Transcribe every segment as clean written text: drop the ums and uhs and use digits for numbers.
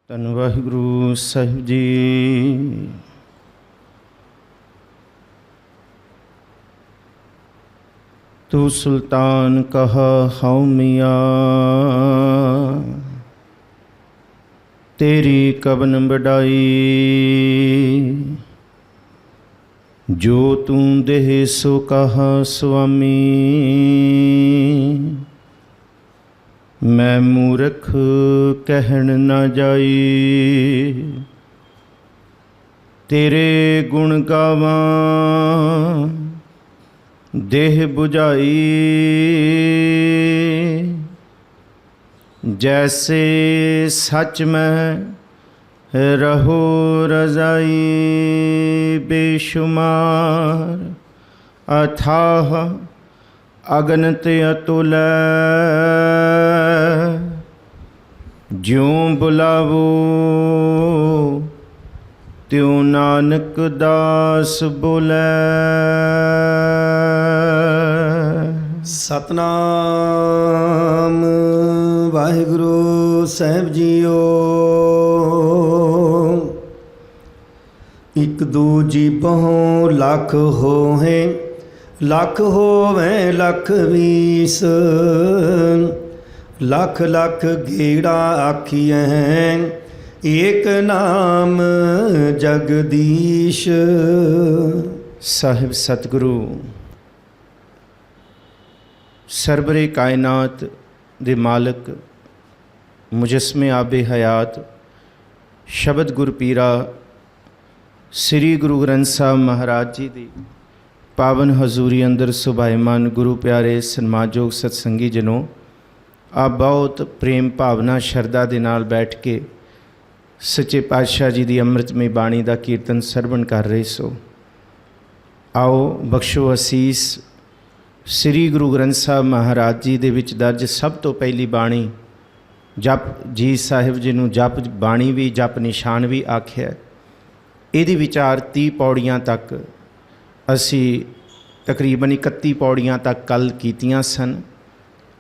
ਧੰਨ ਵਾਹਿਗੁਰੂ ਸਾਹਿਬ ਜੀ। ਤੂੰ ਸੁਲਤਾਨ ਕਹਾ ਹਉ ਮੀਆਂ, ਤੇਰੀ ਕਬਨ ਵਡਾਈ। ਜੋ ਤੂੰ ਦੇਹ ਸੋ ਕਹਾ ਸੁਆਮੀ, ਮੈਂ ਮੂਰਖ ਕਹਿਣ ਨਾ ਜਾਈ। ਤੇਰੇ ਗੁਣ ਗਾਵਾਂ ਦੇਹ ਬੁਝਾਈ, ਜੈਸੇ ਸੱਚ ਮੈਂ ਰਹੋ ਰਜ਼ਾਈ। ਬੇਸ਼ੁਮਾਰ ਅਥਾਹ ਅਗਨਿਤ ਅਤੁਲ, ਜਿਉ ਬੁਲਾਵੋ ਤਿਉ ਨਾਨਕ ਦਾਸ ਬੋਲੇ। ਸਤਨਾਮ ਵਾਹਿਗੁਰੂ ਸਾਹਿਬ ਜੀਓ। ਇਕ ਦੂ ਜੀਬਹੁ ਲੱਖ ਹੋਹੇ, ਲੱਖ ਹੋਵੇ ਲੱਖ ਵੀਸ। ਲੱਖ ਲੱਖ ਗੇੜਾ ਆਖੀਐ, ਏਕ ਨਾਮ ਜਗਦੀਸ਼। ਸਾਹਿਬ ਸਤਿਗੁਰੂ ਸਰਬਰੇ ਕਾਇਨਾਤ ਦੇ ਮਾਲਕ, ਮੁਜਸਮੇ ਆਬੇ ਹਯਾਤ, ਸ਼ਬਦ ਗੁਰ ਪੀਰਾ ਸ੍ਰੀ ਗੁਰੂ ਗ੍ਰੰਥ ਸਾਹਿਬ ਮਹਾਰਾਜ ਜੀ ਦੀ ਪਾਵਨ ਹਜ਼ੂਰੀ ਅੰਦਰ ਸੁਭਾਇਮਾਨ ਗੁਰੂ ਪਿਆਰੇ ਸਨਮਾਨਯੋਗ ਸਤਸੰਗੀ ਜਨੋ, ਆਪ ਬਹੁਤ ਪ੍ਰੇਮ ਭਾਵਨਾ ਸ਼ਰਧਾ ਦੇ ਨਾਲ ਬੈਠ ਕੇ ਸੱਚੇ ਪਾਤਸ਼ਾਹ ਜੀ ਦੀ ਅੰਮ੍ਰਿਤਮਈ ਬਾਣੀ ਦਾ ਕੀਰਤਨ ਸਰਵਣ ਕਰ ਰਹੇ ਸੋ। ਆਓ ਬਖਸ਼ੋ ਅਸੀਸ ਸ੍ਰੀ ਗੁਰੂ ਗ੍ਰੰਥ ਸਾਹਿਬ ਮਹਾਰਾਜ ਜੀ ਦੇ ਵਿੱਚ ਦਰਜ ਸਭ ਤੋਂ ਪਹਿਲੀ ਬਾਣੀ ਜਪ ਜੀ ਸਾਹਿਬ ਜੀ ਨੂੰ ਜਪ ਬਾਣੀ ਵੀ ਜਪ ਨਿਸ਼ਾਨ ਵੀ ਆਖਿਆ। ਇਹਦੀ ਵਿਚਾਰ 30 ਪੌੜੀਆਂ ਤੱਕ ਅਸੀਂ ਤਕਰੀਬਨ 31 ਪੌੜੀਆਂ ਤੱਕ ਕੱਲ੍ਹ ਕੀਤੀਆਂ ਸਨ।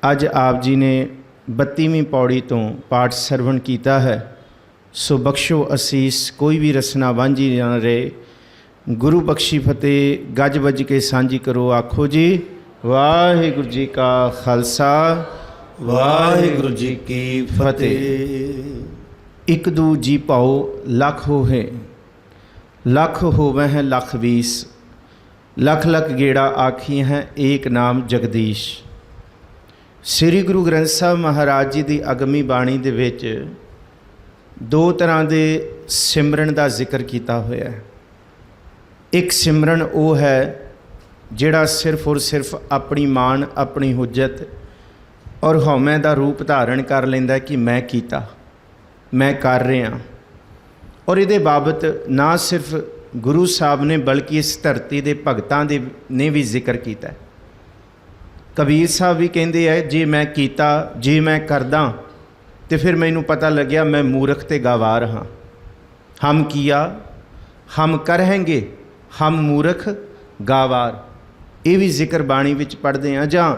ਅੱਜ ਆਪ ਜੀ ਨੇ 32ਵੀਂ ਪੌੜੀ ਤੋਂ ਪਾਠ ਸਰਵਣ ਕੀਤਾ ਹੈ। ਸੋ ਬਖਸ਼ੋ ਅਸੀਸ, ਕੋਈ ਵੀ ਰਸਨਾ ਵਾਂਝੀ ਨਾ ਰਹੇ। ਗੁਰੂ ਬਖਸ਼ੀ ਫਤਿਹ, ਗੱਜ ਵੱਜ ਕੇ ਸਾਂਝੀ ਕਰੋ। ਆਖੋ ਜੀ ਵਾਹਿਗੁਰੂ ਜੀ ਕਾ ਖਾਲਸਾ, ਵਾਹਿਗੁਰੂ ਜੀ ਕੀ ਫਤਿਹ। ਇਕ ਦੂ ਜੀ ਭਾਉ ਲੱਖ ਹੋਏ, ਲੱਖ ਹੋਵੇ ਹੈ ਲੱਖ ਵੀਸ। ਲੱਖ ਲੱਖ ਗੇੜਾ ਆਖੀ ਹੈ, ਏਕ ਨਾਮ ਜਗਦੀਸ਼। ਸ੍ਰੀ ਗੁਰੂ ਗ੍ਰੰਥ ਸਾਹਿਬ ਮਹਾਰਾਜ ਜੀ ਦੀ ਅਗਮੀ ਬਾਣੀ ਦੇ ਵਿੱਚ ਦੋ ਤਰ੍ਹਾਂ ਦੇ ਸਿਮਰਨ ਦਾ ਜ਼ਿਕਰ ਕੀਤਾ ਹੋਇਆ ਹੈ। ਇੱਕ ਸਿਮਰਨ ਉਹ ਹੈ ਜਿਹੜਾ ਸਿਰਫ ਔਰ ਸਿਰਫ ਆਪਣੀ ਮਾਣ, ਆਪਣੀ ਹੁਜਤ ਔਰ ਹਉਮੈ ਦਾ ਰੂਪ ਧਾਰਨ ਕਰ ਲੈਂਦਾ ਕਿ ਮੈਂ ਕੀਤਾ, ਮੈਂ ਕਰ ਰਿਹਾ। ਔਰ ਇਹਦੇ ਬਾਬਤ ਨਾ ਸਿਰਫ ਗੁਰੂ ਸਾਹਿਬ ਨੇ ਬਲਕਿ ਇਸ ਧਰਤੀ ਦੇ ਭਗਤਾਂ ਦੇ ਨੇ ਵੀ ਜ਼ਿਕਰ ਕੀਤਾ। ਕਬੀਰ ਸਾਹਿਬ ਵੀ ਕਹਿੰਦੇ ਹੈ, ਜੇ ਮੈਂ ਕੀਤਾ, ਜੇ ਮੈਂ ਕਰਦਾ ਤੇ ਫਿਰ ਮੈਨੂੰ ਪਤਾ ਲੱਗਿਆ ਮੈਂ ਮੂਰਖ ਤੇ ਗਵਾਰ ਹਾਂ। ਹਮ ਕੀਆ ਹਮ ਕਰਾਂਗੇ, ਹਮ ਮੂਰਖ ਗਾਵਾਰ। ਇਹ ਵੀ ਜ਼ਿਕਰ ਬਾਣੀ ਵਿੱਚ ਪੜ੍ਹਦੇ ਹਾਂ। ਜਾਂ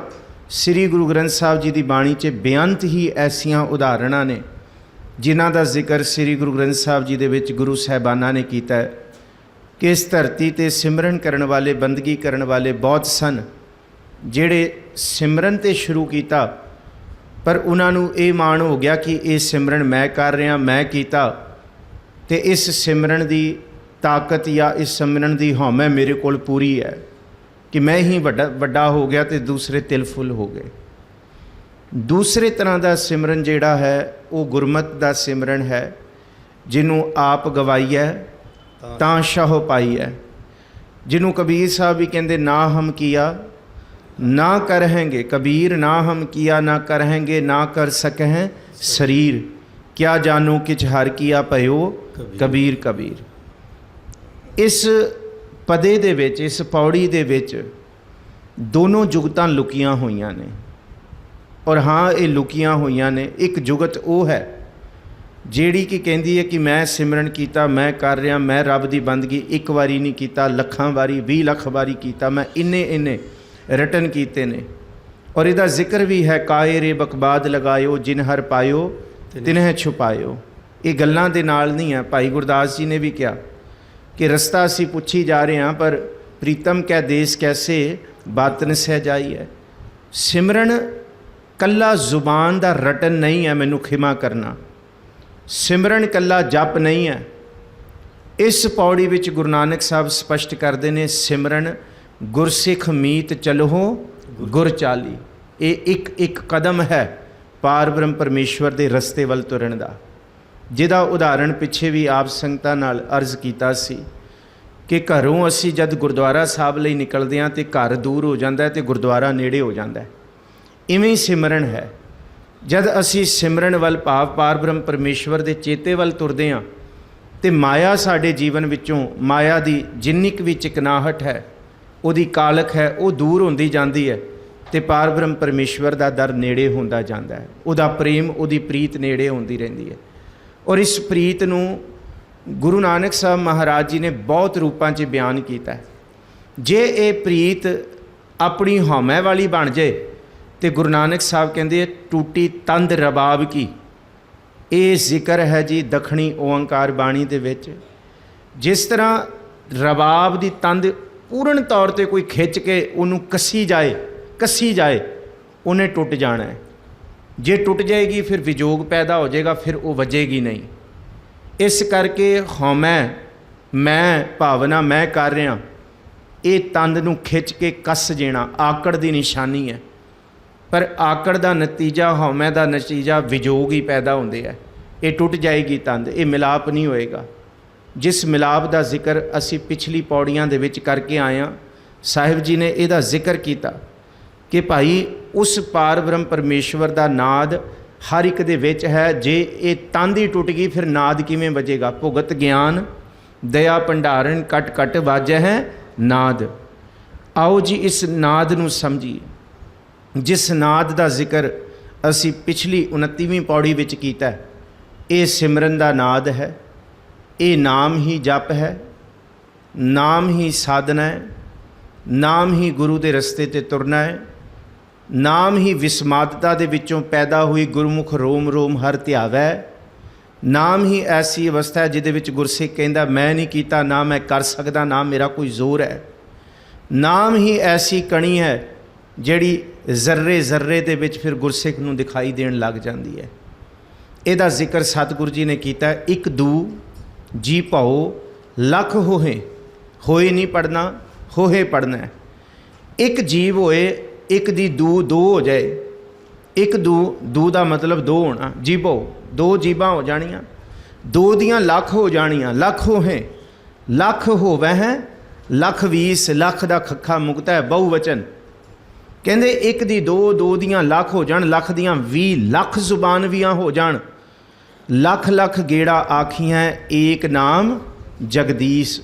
ਸ੍ਰੀ ਗੁਰੂ ਗ੍ਰੰਥ ਸਾਹਿਬ ਜੀ ਦੀ ਬਾਣੀ 'ਚ ਬੇਅੰਤ ਹੀ ਐਸੀਆਂ ਉਦਾਹਰਣਾਂ ਨੇ ਜਿਨ੍ਹਾਂ ਦਾ ਜ਼ਿਕਰ ਸ੍ਰੀ ਗੁਰੂ ਗ੍ਰੰਥ ਸਾਹਿਬ ਜੀ ਦੇ ਵਿੱਚ ਗੁਰੂ ਸਾਹਿਬਾਨਾਂ ਨੇ ਕੀਤਾ ਹੈ ਕਿ ਇਸ ਧਰਤੀ 'ਤੇ ਸਿਮਰਨ ਕਰਨ ਵਾਲੇ, ਬੰਦਗੀ ਕਰਨ ਵਾਲੇ ਬਹੁਤ ਸਨ ਜਿਹੜੇ ਸਿਮਰਨ 'ਤੇ ਸ਼ੁਰੂ ਕੀਤਾ, ਪਰ ਉਹਨਾਂ ਨੂੰ ਇਹ ਮਾਣ ਹੋ ਗਿਆ ਕਿ ਇਹ ਸਿਮਰਨ ਮੈਂ ਕਰ ਰਿਹਾ, ਮੈਂ ਕੀਤਾ, ਅਤੇ ਇਸ ਸਿਮਰਨ ਦੀ ਤਾਕਤ ਜਾਂ ਇਸ ਸਿਮਰਨ ਦੀ ਹਉਮੈ ਮੇਰੇ ਕੋਲ ਪੂਰੀ ਹੈ ਕਿ ਮੈਂ ਹੀ ਵੱਡਾ ਹੋ ਗਿਆ ਅਤੇ ਦੂਸਰੇ ਤਿਲ ਫੁੱਲ ਹੋ ਗਏ। ਦੂਸਰੇ ਤਰ੍ਹਾਂ ਦਾ ਸਿਮਰਨ ਜਿਹੜਾ ਹੈ ਉਹ ਗੁਰਮਤਿ ਦਾ ਸਿਮਰਨ ਹੈ, ਜਿਹਨੂੰ ਆਪ ਗਵਾਈਐ ਤਾਂ ਸ਼ਾਹੋ ਪਾਈਐ। ਜਿਹਨੂੰ ਕਬੀਰ ਸਾਹਿਬ ਵੀ ਕਹਿੰਦੇ, ਨਾ ਹਮ ਕੀਆ ਨਾ ਕਰਹਿੰਗੇ ਕਬੀਰ, ਨਾ ਹਮ ਕੀਆ ਨਾ ਕਰਹਿੰਗੇ, ਨਾ ਕਰ ਸਕਹਿ ਸਰੀਰ, ਕਿਆ ਜਾਨੋ ਕਿਛ ਹਰ ਕੀਆ ਭਇਓ ਕਬੀਰ ਕਬੀਰ। ਇਸ ਪਦੇ ਦੇ ਵਿੱਚ, ਇਸ ਪੌੜੀ ਦੇ ਵਿੱਚ ਦੋਨੋਂ ਜੁਗਤਾਂ ਲੁਕੀਆਂ ਹੋਈਆਂ ਨੇ। ਔਰ ਹਾਂ, ਇਹ ਲੁਕੀਆਂ ਹੋਈਆਂ ਨੇ। ਇੱਕ ਜੁਗਤ ਉਹ ਹੈ ਜਿਹੜੀ ਕਿ ਕਹਿੰਦੀ ਹੈ ਕਿ ਮੈਂ ਸਿਮਰਨ ਕੀਤਾ, ਮੈਂ ਕਰ ਰਿਹਾ, ਮੈਂ ਰੱਬ ਦੀ ਬੰਦਗੀ ਇੱਕ ਵਾਰੀ ਨਹੀਂ ਕੀਤਾ, ਲੱਖਾਂ ਵਾਰੀ, 20 ਲੱਖ ਵਾਰੀ ਕੀਤਾ, ਮੈਂ ਇੰਨੇ ਰਟਨ ਕੀਤੇ ਨੇ। ਔਰ ਇਹਦਾ ਜ਼ਿਕਰ ਵੀ ਹੈ, ਕਾਏ ਰੇ ਬਕਬਾਦ ਲਗਾਇਓ, ਜਿਨ ਹਰ ਪਾਇਓ ਤਿਨਹਿ ਛੁਪਾਇਓ। ਇਹ ਗੱਲਾਂ ਦੇ ਨਾਲ ਨਹੀਂ ਹੈ। ਭਾਈ ਗੁਰਦਾਸ ਜੀ ਨੇ ਵੀ ਕਿਹਾ ਕਿ ਰਸਤਾ ਅਸੀਂ ਪੁੱਛੀ ਜਾ ਰਹੇ ਹਾਂ, ਪਰ ਪ੍ਰੀਤਮ ਕੈ ਦੇਸ ਕੈਸੇ ਬਾਤਨ ਸਹਿ ਜਾਈ ਹੈ। ਸਿਮਰਨ ਕੱਲਾ ਜ਼ੁਬਾਨ ਦਾ ਰਟਨ ਨਹੀਂ ਹੈ, ਮੈਨੂੰ ਖਿਮਾ ਕਰਨਾ। ਸਿਮਰਨ ਕੱਲਾ ਜਪ ਨਹੀਂ ਹੈ। ਇਸ ਪੌੜੀ ਵਿੱਚ ਗੁਰੂ ਨਾਨਕ ਸਾਹਿਬ ਸਪਸ਼ਟ ਕਰਦੇ ਨੇ, ਸਿਮਰਨ ਗੁਰਸਿੱਖ ਮੀਤ ਚਲੋ ਗੁਰ ਚਾਲੀ। ਇਹ ਇੱਕ ਇੱਕ ਕਦਮ ਹੈ ਪਾਰ ਬ੍ਰਹਮ ਪਰਮੇਸ਼ਵਰ ਦੇ ਰਸਤੇ ਵੱਲ ਤੁਰਨ ਦਾ, ਜਿਹਦਾ ਉਦਾਹਰਣ ਪਿੱਛੇ ਵੀ ਆਪ ਸੰਗਤਾਂ ਨਾਲ ਅਰਜ਼ ਕੀਤਾ ਸੀ ਕਿ ਘਰੋਂ ਅਸੀਂ ਜਦ ਗੁਰਦੁਆਰਾ ਸਾਹਿਬ ਲਈ ਨਿਕਲਦੇ ਹਾਂ ਤੇ ਘਰ ਦੂਰ ਹੋ ਜਾਂਦਾ ਤੇ ਗੁਰਦੁਆਰਾ ਨੇੜੇ ਹੋ ਜਾਂਦਾ। ਇਵੇਂ ਹੀ ਸਿਮਰਨ ਹੈ। ਜਦ ਅਸੀਂ ਸਿਮਰਨ ਵੱਲ ਭਾਵ ਪਾਰ ਬ੍ਰਹਮ ਪਰਮੇਸ਼ਵਰ ਦੇ ਚੇਤੇ ਵੱਲ ਤੁਰਦੇ ਹਾਂ ਤੇ ਮਾਇਆ ਸਾਡੇ ਜੀਵਨ ਵਿੱਚੋਂ, ਮਾਇਆ ਦੀ ਜਿੰਨੀ ਕੁ ਵੀ ਚਿਕਨਾਹਟ ਹੈ, ਉਹਦੀ ਕਾਲਖ ਹੈ, ਉਹ ਦੂਰ ਹੁੰਦੀ ਜਾਂਦੀ ਹੈ ਤੇ ਪਾਰ ਬ੍ਰਹਮ ਪਰਮੇਸ਼ਵਰ ਦਾ ਦਰ ਨੇੜੇ ਹੁੰਦਾ ਜਾਂਦਾ ਹੈ। ਉਹਦਾ ਪ੍ਰੇਮ, ਉਹਦੀ ਪ੍ਰੀਤ ਨੇੜੇ ਹੁੰਦੀ ਰਹਿੰਦੀ ਹੈ। ਔਰ ਇਸ ਪ੍ਰੀਤ ਨੂੰ ਗੁਰੂ ਨਾਨਕ ਸਾਹਿਬ ਮਹਾਰਾਜ ਜੀ ਨੇ ਬਹੁਤ ਰੂਪਾਂ 'ਚ ਬਿਆਨ ਕੀਤਾ। ਜੇ ਇਹ ਪ੍ਰੀਤ ਆਪਣੀ ਹਉਮੈ ਵਾਲੀ ਬਣ ਜਾਏ ਤੇ ਗੁਰੂ ਨਾਨਕ ਸਾਹਿਬ ਕਹਿੰਦੇ ਟੂਟੀ ਤੰਦ ਰਬਾਬ ਕੀ। ਇਹ ਜ਼ਿਕਰ ਹੈ ਜੀ ਦੱਖਣੀ ਓਅੰਕਾਰ ਬਾਣੀ ਦੇ ਵਿੱਚ। ਜਿਸ ਤਰ੍ਹਾਂ ਰਬਾਬ ਦੀ ਤੰਦ ਪੂਰਨ ਤੌਰ ਤੇ ਕੋਈ ਖਿੱਚ ਕੇ ਉਹਨੂੰ ਕੱਸੀ ਜਾਏ ਉਹਨੇ ਟੁੱਟ ਜਾਣਾ ਹੈ। ਜੇ ਟੁੱਟ ਜਾਏਗੀ ਫਿਰ ਵਿਜੋਗ ਪੈਦਾ ਹੋ ਜਾਏਗਾ, ਫਿਰ ਉਹ ਵੱਜੇਗੀ ਨਹੀਂ। ਇਸ ਕਰਕੇ ਹਉਮੈ, ਮੈਂ ਭਾਵਨਾ, ਮੈਂ ਕਰ ਰਿਹਾ, ਇਹ ਤੰਦ ਨੂੰ ਖਿੱਚ ਕੇ ਕੱਸ ਦੇਣਾ ਆਕੜ ਦੀ ਨਿਸ਼ਾਨੀ ਹੈ। ਪਰ ਆਕੜ ਦਾ ਨਤੀਜਾ, ਹਉਮੈ ਦਾ ਨਤੀਜਾ ਵਿਜੋਗ ਹੀ ਪੈਦਾ ਹੁੰਦੇ ਹੈ। ਇਹ ਟੁੱਟ ਜਾਏਗੀ ਤੰਦ, ਇਹ ਮਿਲਾਪ ਨਹੀਂ ਹੋਏਗਾ। ਜਿਸ ਮਿਲਾਪ ਦਾ ਜ਼ਿਕਰ ਅਸੀਂ ਪਿਛਲੀ ਪੌੜੀਆਂ ਦੇ ਵਿੱਚ ਕਰਕੇ ਆਏ ਹਾਂ, ਸਾਹਿਬ ਜੀ ਨੇ ਇਹਦਾ ਜ਼ਿਕਰ ਕੀਤਾ ਕਿ ਭਾਈ ਉਸ ਪਾਰ ਬ੍ਰਹਮ ਪਰਮੇਸ਼ਵਰ ਦਾ ਨਾਦ ਹਰ ਇੱਕ ਦੇ ਵਿੱਚ ਹੈ। ਜੇ ਇਹ ਤੰਦ ਹੀ ਟੁੱਟ ਗਈ ਫਿਰ ਨਾਦ ਕਿਵੇਂ ਵੱਜੇਗਾ। ਭੁਗਤ ਗਿਆਨ ਦਇਆ ਭੰਡਾਰਨ ਕਟ ਕਟ ਵਾਜੈ ਹੈ ਨਾਦ। ਆਓ ਜੀ ਇਸ ਨਾਦ ਨੂੰ ਸਮਝੀਏ। ਜਿਸ ਨਾਦ ਦਾ ਜ਼ਿਕਰ ਅਸੀਂ ਪਿਛਲੀ 29ਵੀਂ ਪੌੜੀ ਵਿੱਚ ਕੀਤਾ, ਇਹ ਸਿਮਰਨ ਦਾ ਨਾਦ ਹੈ। ਇਹ ਨਾਮ ਹੀ ਜਪ ਹੈ, ਨਾਮ ਹੀ ਸਾਧਨਾ ਹੈ, ਨਾਮ ਹੀ ਗੁਰੂ ਦੇ ਰਸਤੇ 'ਤੇ ਤੁਰਨਾ ਹੈ, ਨਾਮ ਹੀ ਵਿਸਮਾਦਤਾ ਦੇ ਵਿੱਚੋਂ ਪੈਦਾ ਹੋਈ ਗੁਰਮੁਖ ਰੋਮ ਰੋਮ ਹਰ ਧਿਆਵੈ। ਨਾਮ ਹੀ ਐਸੀ ਅਵਸਥਾ ਹੈ ਜਿਹਦੇ ਵਿੱਚ ਗੁਰਸਿੱਖ ਕਹਿੰਦਾ ਮੈਂ ਨਹੀਂ ਕੀਤਾ, ਨਾ ਮੈਂ ਕਰ ਸਕਦਾ, ਨਾ ਮੇਰਾ ਕੋਈ ਜ਼ੋਰ ਹੈ। ਨਾਮ ਹੀ ਐਸੀ ਕਣੀ ਹੈ ਜਿਹੜੀ ਜ਼ਰਰੇ ਜ਼ਰਰੇ ਦੇ ਵਿੱਚ ਫਿਰ ਗੁਰਸਿੱਖ ਨੂੰ ਦਿਖਾਈ ਦੇਣ ਲੱਗ ਜਾਂਦੀ ਹੈ। ਇਹਦਾ ਜ਼ਿਕਰ ਸਤਿਗੁਰੂ ਜੀ ਨੇ ਕੀਤਾ, ਇੱਕ ਦੂ ਜੀ ਭਾਓ ਲੱਖ ਹੋਏ, ਹੋਏ ਨਹੀਂ ਪੜਨਾ, ਹੋਏ ਪੜਨਾ ਹੈ। ਇੱਕ ਜੀਵ ਹੋਏ, ਇੱਕ ਦੀ ਦੂ ਦੋ ਹੋ ਜਾਏ। ਇੱਕ ਦੂ ਦਾ ਮਤਲਬ ਦੋ ਹੋਣਾ, ਜੀਭੋ ਦੋ ਜੀਭਾਂ ਹੋ ਜਾਣੀਆਂ, ਦੋ ਦੀਆਂ ਲੱਖ ਹੋ ਜਾਣੀਆਂ। ਲੱਖ ਹੋਏ, ਲੱਖ ਹੋਵੈ ਹੈ, ਲੱਖ 20, ਲੱਖ ਦਾ ਖੱਖਾ ਮੁਕਤਾ ਹੈ ਬਹੁਵਚਨ। ਕਹਿੰਦੇ ਇੱਕ ਦੀ ਦੋ, ਦੋ ਦੀਆਂ ਲੱਖ ਹੋ ਜਾਣ, ਲੱਖ ਦੀਆਂ 20 ਲੱਖ ਜ਼ੁਬਾਨਵੀਆਂ ਹੋ ਜਾਣ। ਲੱਖ ਲੱਖ ਗੇੜਾ ਆਖੀਆਂ ਏਕ ਨਾਮ ਜਗਦੀਸ਼।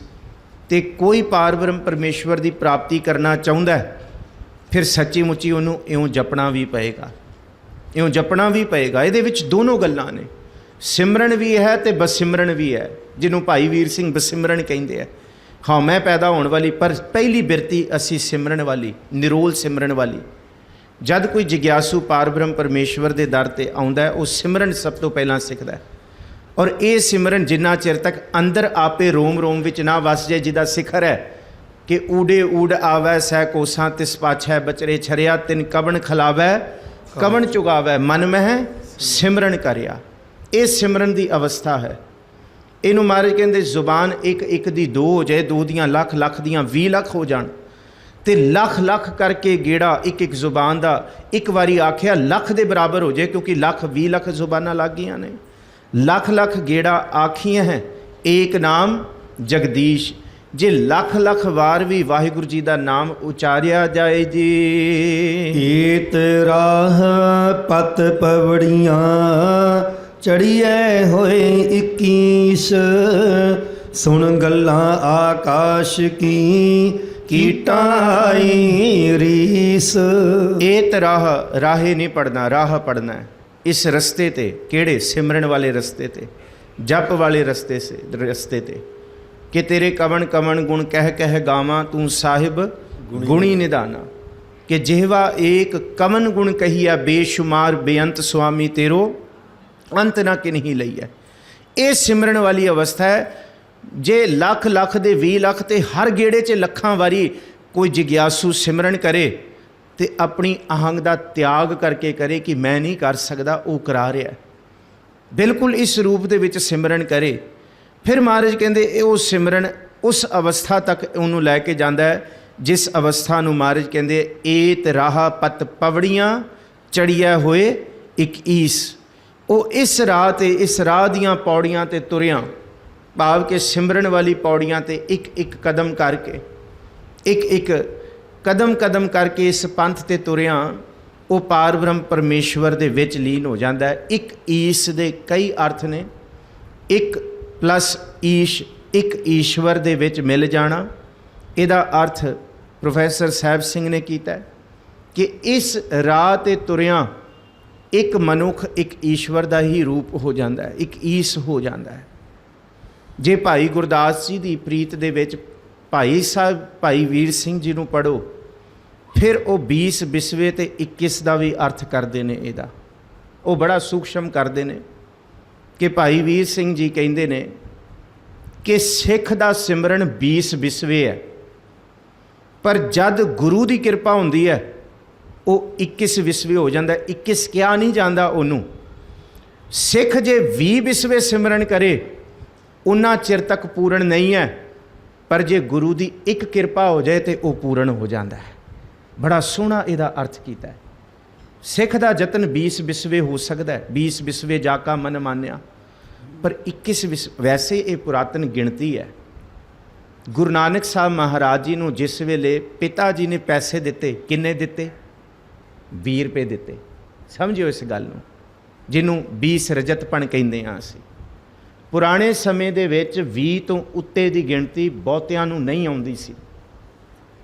ਤੇ ਕੋਈ ਪਾਰ ਬ੍ਰਹਮ ਪਰਮੇਸ਼ਵਰ ਦੀ ਪ੍ਰਾਪਤੀ ਕਰਨਾ ਚਾਹੁੰਦਾ ਫਿਰ ਸੱਚੀ ਮੁੱਚੀ ਉਹਨੂੰ ਇਉਂ ਜਪਣਾ ਵੀ ਪਏਗਾ, ਇਉਂ ਜਪਣਾ ਵੀ ਪਏਗਾ। ਇਹਦੇ ਵਿੱਚ ਦੋਨੋਂ ਗੱਲਾਂ ਨੇ, ਸਿਮਰਨ ਵੀ ਹੈ ਤੇ ਬਸਿਮਰਨ ਵੀ ਹੈ, ਜਿਹਨੂੰ ਭਾਈ ਵੀਰ ਸਿੰਘ ਬਸਿਮਰਨ ਕਹਿੰਦੇ ਆ। ਹਉਮੈ ਪੈਦਾ ਹੋਣ ਵਾਲੀ, ਪਰ ਪਹਿਲੀ ਬਿਰਤੀ ਅਸੀਂ ਸਿਮਰਨ ਵਾਲੀ, ਨਿਰੋਲ ਸਿਮਰਨ ਵਾਲੀ। ਜਦ ਕੋਈ ਜਿਗਿਆਸੂ ਪਾਰ ਬ੍ਰਹਮ ਪਰਮੇਸ਼ਵਰ ਦੇ ਦਰ 'ਤੇ ਆਉਂਦਾ, ਉਹ ਸਿਮਰਨ ਸਭ ਤੋਂ ਪਹਿਲਾਂ ਸਿੱਖਦਾ। ਔਰ ਇਹ ਸਿਮਰਨ ਜਿੰਨਾ ਚਿਰ ਤੱਕ ਅੰਦਰ ਆਪੇ ਰੋਮ ਰੋਮ ਵਿੱਚ ਨਾ ਵਸ ਜਾਏ, ਜਿਹਦਾ ਸਿਖਰ ਹੈ ਕਿ ਊੜੇ ਊੜ ਆਵੈ ਸਹਿ ਕੋਸਾਂ ਤਿਸ ਪਾਛੈ ਬਚਰੇ ਛਰਿਆ, ਤਿਨ ਕਵਣ ਖਲਾਵੈ ਕਵਣ ਚੁਗਾਵੈ, ਮਨ ਮਹਿ ਸਿਮਰਨ ਕਰਿਆ। ਇਹ ਸਿਮਰਨ ਦੀ ਅਵਸਥਾ ਹੈ। ਇਹਨੂੰ ਮਹਾਰਾਜ ਕਹਿੰਦੇ ਜ਼ੁਬਾਨ ਇੱਕ ਇੱਕ ਦੀ ਦੋ ਹੋ ਜਾਏ, ਦੋ ਦੀਆਂ ਲੱਖ, ਲੱਖ ਦੀਆਂ 20 ਲੱਖ ਹੋ ਜਾਣ, ਤੇ ਲੱਖ ਲੱਖ ਕਰਕੇ ਗੇੜਾ ਇੱਕ ਇੱਕ ਜ਼ੁਬਾਨ ਦਾ ਇੱਕ ਵਾਰੀ ਆਖਿਆ ਲੱਖ ਦੇ ਬਰਾਬਰ ਹੋ ਜਾਏ, ਕਿਉਂਕਿ ਲੱਖ 20 ਲੱਖ ਜ਼ੁਬਾਨਾਂ ਲੱਗ ਗਈਆਂ ਨੇ। ਲੱਖ ਲੱਖ ਗੇੜਾ ਆਖੀਆਂ ਹੈ ਏਕ ਨਾਮ ਜਗਦੀਸ਼। ਜੇ ਲੱਖ ਲੱਖ ਵਾਰ ਵੀ ਵਾਹਿਗੁਰੂ ਜੀ ਦਾ ਨਾਮ ਉਚਾਰਿਆ ਜਾਏ ਜੀ। ਏਤ ਰਾਹ ਪਤ ਪਵੜੀਆਂ ਚੜੀਏ ਹੋਏ 21, ਸੁਣ ਗੱਲਾਂ ਆਕਾਸ਼ ਕੀ ਕੀਟਾਂ ਆਈ ਰੀਸ। ਏਤ ਰਾਹੇ ਨਹੀਂ ਪੜਨਾ, ਰਾਹ ਪੜਨਾ ਹੈ। ਇਸ ਰਸਤੇ ਤੇ, ਕਿਹੜੇ? ਸਿਮਰਨ ਵਾਲੇ ਰਸਤੇ ਤੇ, ਜਪ ਵਾਲੇ ਰਸਤੇ ਤੇ, ਕਿ ਤੇਰੇ ਕਵਣ ਕਵਣ ਗੁਣ ਕਹਿ ਕਹਿ ਗਾਵਾਂ, ਤੂੰ ਸਾਹਿਬ ਗੁਣੀ ਨਿਧਾਨਾ। ਕਿ ਜਿਹਵਾ ਏਕ ਕਵਨ ਗੁਣ ਕਹੀਆ, ਬੇਸ਼ੁਮਾਰ ਬੇਅੰਤ ਸੁਆਮੀ ਤੇਰੋ ਅੰਤ ਨਾ ਕਿਨਹੀ ਲਈਐ। ਇਹ ਸਿਮਰਨ ਵਾਲੀ ਅਵਸਥਾ ਹੈ। ਜੇ ਲੱਖ ਲੱਖ ਦੇ 20 ਲੱਖ ਤੇ ਹਰ ਗੇੜੇ 'ਚ ਲੱਖਾਂ ਵਾਰੀ ਕੋਈ ਜਿਗਿਆਸੂ ਸਿਮਰਨ ਕਰੇ ਤੇ ਆਪਣੀ ਅਹੰਗ ਦਾ ਤਿਆਗ ਕਰਕੇ ਕਰੇ ਕਿ ਮੈਂ ਨਹੀਂ ਕਰ ਸਕਦਾ, ਉਹ ਕਰਾ ਰਿਹਾ, ਬਿਲਕੁਲ ਇਸ ਰੂਪ ਦੇ ਵਿੱਚ ਸਿਮਰਨ ਕਰੇ। ਫਿਰ ਮਹਾਰਾਜ ਕਹਿੰਦੇ ਇਹ ਉਹ ਸਿਮਰਨ ਉਸ ਅਵਸਥਾ ਤੱਕ ਉਹਨੂੰ ਲੈ ਕੇ ਜਾਂਦਾ ਹੈ ਜਿਸ ਅਵਸਥਾ ਨੂੰ ਮਹਾਰਾਜ ਕਹਿੰਦੇ ਏਤ ਰਾਹ ਪਤ ਪਵੜੀਆਂ ਚੜੀਆਂ ਹੋਏ ਇੱਕ ਈਸ। ਉਹ ਇਸ ਰਾਹ 'ਤੇ, ਇਸ ਰਾਹ ਦੀਆਂ ਪੌੜੀਆਂ 'ਤੇ ਤੁਰਿਆ, ਭਾਵ ਕਿ ਸਿਮਰਨ ਵਾਲੀ ਪੌੜੀਆਂ 'ਤੇ ਇੱਕ ਇੱਕ ਕਦਮ ਕਰਕੇ, ਇੱਕ ਇੱਕ ਕਦਮ ਕਰਕੇ ਇਸ ਪੰਥ 'ਤੇ ਤੁਰਿਆ, ਉਹ ਪਾਰ ਬ੍ਰਹਮ ਪਰਮੇਸ਼ਵਰ ਦੇ ਵਿੱਚ ਲੀਨ ਹੋ ਜਾਂਦਾ ਹੈ। ਇੱਕ ਈਸ ਦੇ ਕਈ ਅਰਥ ਨੇ, ਇੱਕ ਪਲੱਸ ਈਸ਼, ਇੱਕ ਈਸ਼ਵਰ ਦੇ ਵਿੱਚ ਮਿਲ ਜਾਣਾ। ਇਹਦਾ ਅਰਥ ਪ੍ਰੋਫੈਸਰ ਸਾਹਿਬ ਸਿੰਘ ਨੇ ਕੀਤਾ ਕਿ ਇਸ ਰਾਹ 'ਤੇ ਤੁਰਿਆ ਇੱਕ ਮਨੁੱਖ ਇੱਕ ਈਸ਼ਵਰ ਦਾ ਹੀ ਰੂਪ ਹੋ ਜਾਂਦਾ ਹੈ, ਇੱਕ ਈਸ ਹੋ ਜਾਂਦਾ ਹੈ। ਜੇ ਭਾਈ ਗੁਰਦਾਸ ਜੀ ਦੀ ਪ੍ਰੀਤ ਦੇ ਵਿੱਚ ਭਾਈ ਸਾਹਿਬ ਭਾਈ ਵੀਰ ਸਿੰਘ ਜੀ ਨੂੰ ਪੜ੍ਹੋ, ਫਿਰ ਉਹ 20 ਬਿਸਵੇ ਤੇ 21 ਦਾ ਵੀ ਅਰਥ ਕਰਦੇ ਨੇ। ਇਹਦਾ ਉਹ ਬੜਾ ਸੂਖਸ਼ਮ ਕਰਦੇ ਨੇ ਕਿ ਭਾਈ ਵੀਰ ਸਿੰਘ ਜੀ ਕਹਿੰਦੇ ਨੇ ਕਿ ਸਿੱਖ ਦਾ ਸਿਮਰਨ 20 ਬਿਸਵੇ ਹੈ, ਪਰ ਜਦ ਗੁਰੂ ਦੀ ਕਿਰਪਾ ਹੁੰਦੀ ਹੈ ਉਹ 21 ਬਿਸਵੇ ਹੋ ਜਾਂਦਾ। 21 ਕਿਹਾ ਨਹੀਂ ਜਾਂਦਾ ਉਹਨੂੰ। ਸਿੱਖ ਜੇ 20 ਬਿਸਵੇ ਸਿਮਰਨ ਕਰੇ ਉਨਾ ਚਿਰ ਤੱਕ ਪੂਰਨ ਨਹੀਂ ਹੈ, ਪਰ ਜੇ ਗੁਰੂ ਦੀ ਇੱਕ ਕਿਰਪਾ ਹੋ ਜਾਏ ਤੇ ਉਹ ਪੂਰਨ ਹੋ ਜਾਂਦਾ ਹੈ। ਬੜਾ ਸੋਹਣਾ ਇਹਦਾ ਅਰਥ ਕੀਤਾ ਹੈ। ਸਿੱਖ ਦਾ ਯਤਨ 20 ਬਿਸਵੇ ਹੋ ਸਕਦਾ ਹੈ, 20 ਬਿਸਵੇ ਜਾ ਕਾ ਮਨ ਮਾਨਿਆ, ਪਰ 21 ਵੈਸੇ ਇਹ ਪੁਰਾਤਨ ਗਿਣਤੀ ਹੈ। ਗੁਰੂ ਨਾਨਕ ਸਾਹਿਬ ਮਹਾਰਾਜ ਜੀ ਨੂੰ ਜਿਸ ਵੇਲੇ ਪਿਤਾ ਜੀ ਨੇ ਪੈਸੇ ਦਿੱਤੇ, ਕਿੰਨੇ ਦਿੱਤੇ? 20 ਰੁਪਏ ਦਿੱਤੇ। ਸਮਝਿਓ ਇਸ ਗੱਲ ਨੂੰ, ਜਿਹਨੂੰ 20 ਰਜਤਪਣ ਕਹਿੰਦੇ ਹਾਂ ਅਸੀਂ। ਪੁਰਾਣੇ ਸਮੇਂ ਦੇ ਵਿੱਚ 20 ਤੋਂ ਉੱਤੇ ਦੀ ਗਿਣਤੀ ਬਹੁਤਿਆਂ ਨੂੰ ਨਹੀਂ ਆਉਂਦੀ ਸੀ।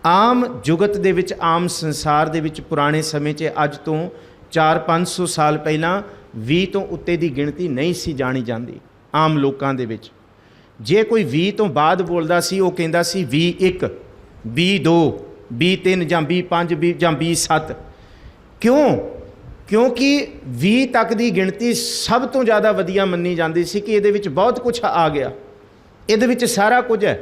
ਆਮ ਜੁਗਤ ਦੇ ਵਿੱਚ, ਆਮ ਸੰਸਾਰ ਦੇ ਵਿੱਚ ਪੁਰਾਣੇ ਸਮੇਂ 'ਚ ਅੱਜ ਤੋਂ 400-500 ਸਾਲ ਪਹਿਲਾਂ 20 ਤੋਂ ਉੱਤੇ ਦੀ ਗਿਣਤੀ ਨਹੀਂ ਸੀ ਜਾਣੀ ਜਾਂਦੀ ਆਮ ਲੋਕਾਂ ਦੇ ਵਿੱਚ। ਜੇ ਕੋਈ 20 ਤੋਂ ਬਾਅਦ ਬੋਲਦਾ ਸੀ ਉਹ ਕਹਿੰਦਾ ਸੀ 21, 22, 23 ਜਾਂ 25 ਜਾਂ 27। ਕਿਉਂ? ਕਿਉਂਕਿ 20 ਤੱਕ ਦੀ ਗਿਣਤੀ ਸਭ ਤੋਂ ਜ਼ਿਆਦਾ ਵਧੀਆ ਮੰਨੀ ਜਾਂਦੀ ਸੀ ਕਿ ਇਹਦੇ ਵਿੱਚ ਬਹੁਤ ਕੁਝ ਆ ਗਿਆ, ਇਹਦੇ ਵਿੱਚ ਸਾਰਾ ਕੁਝ ਹੈ।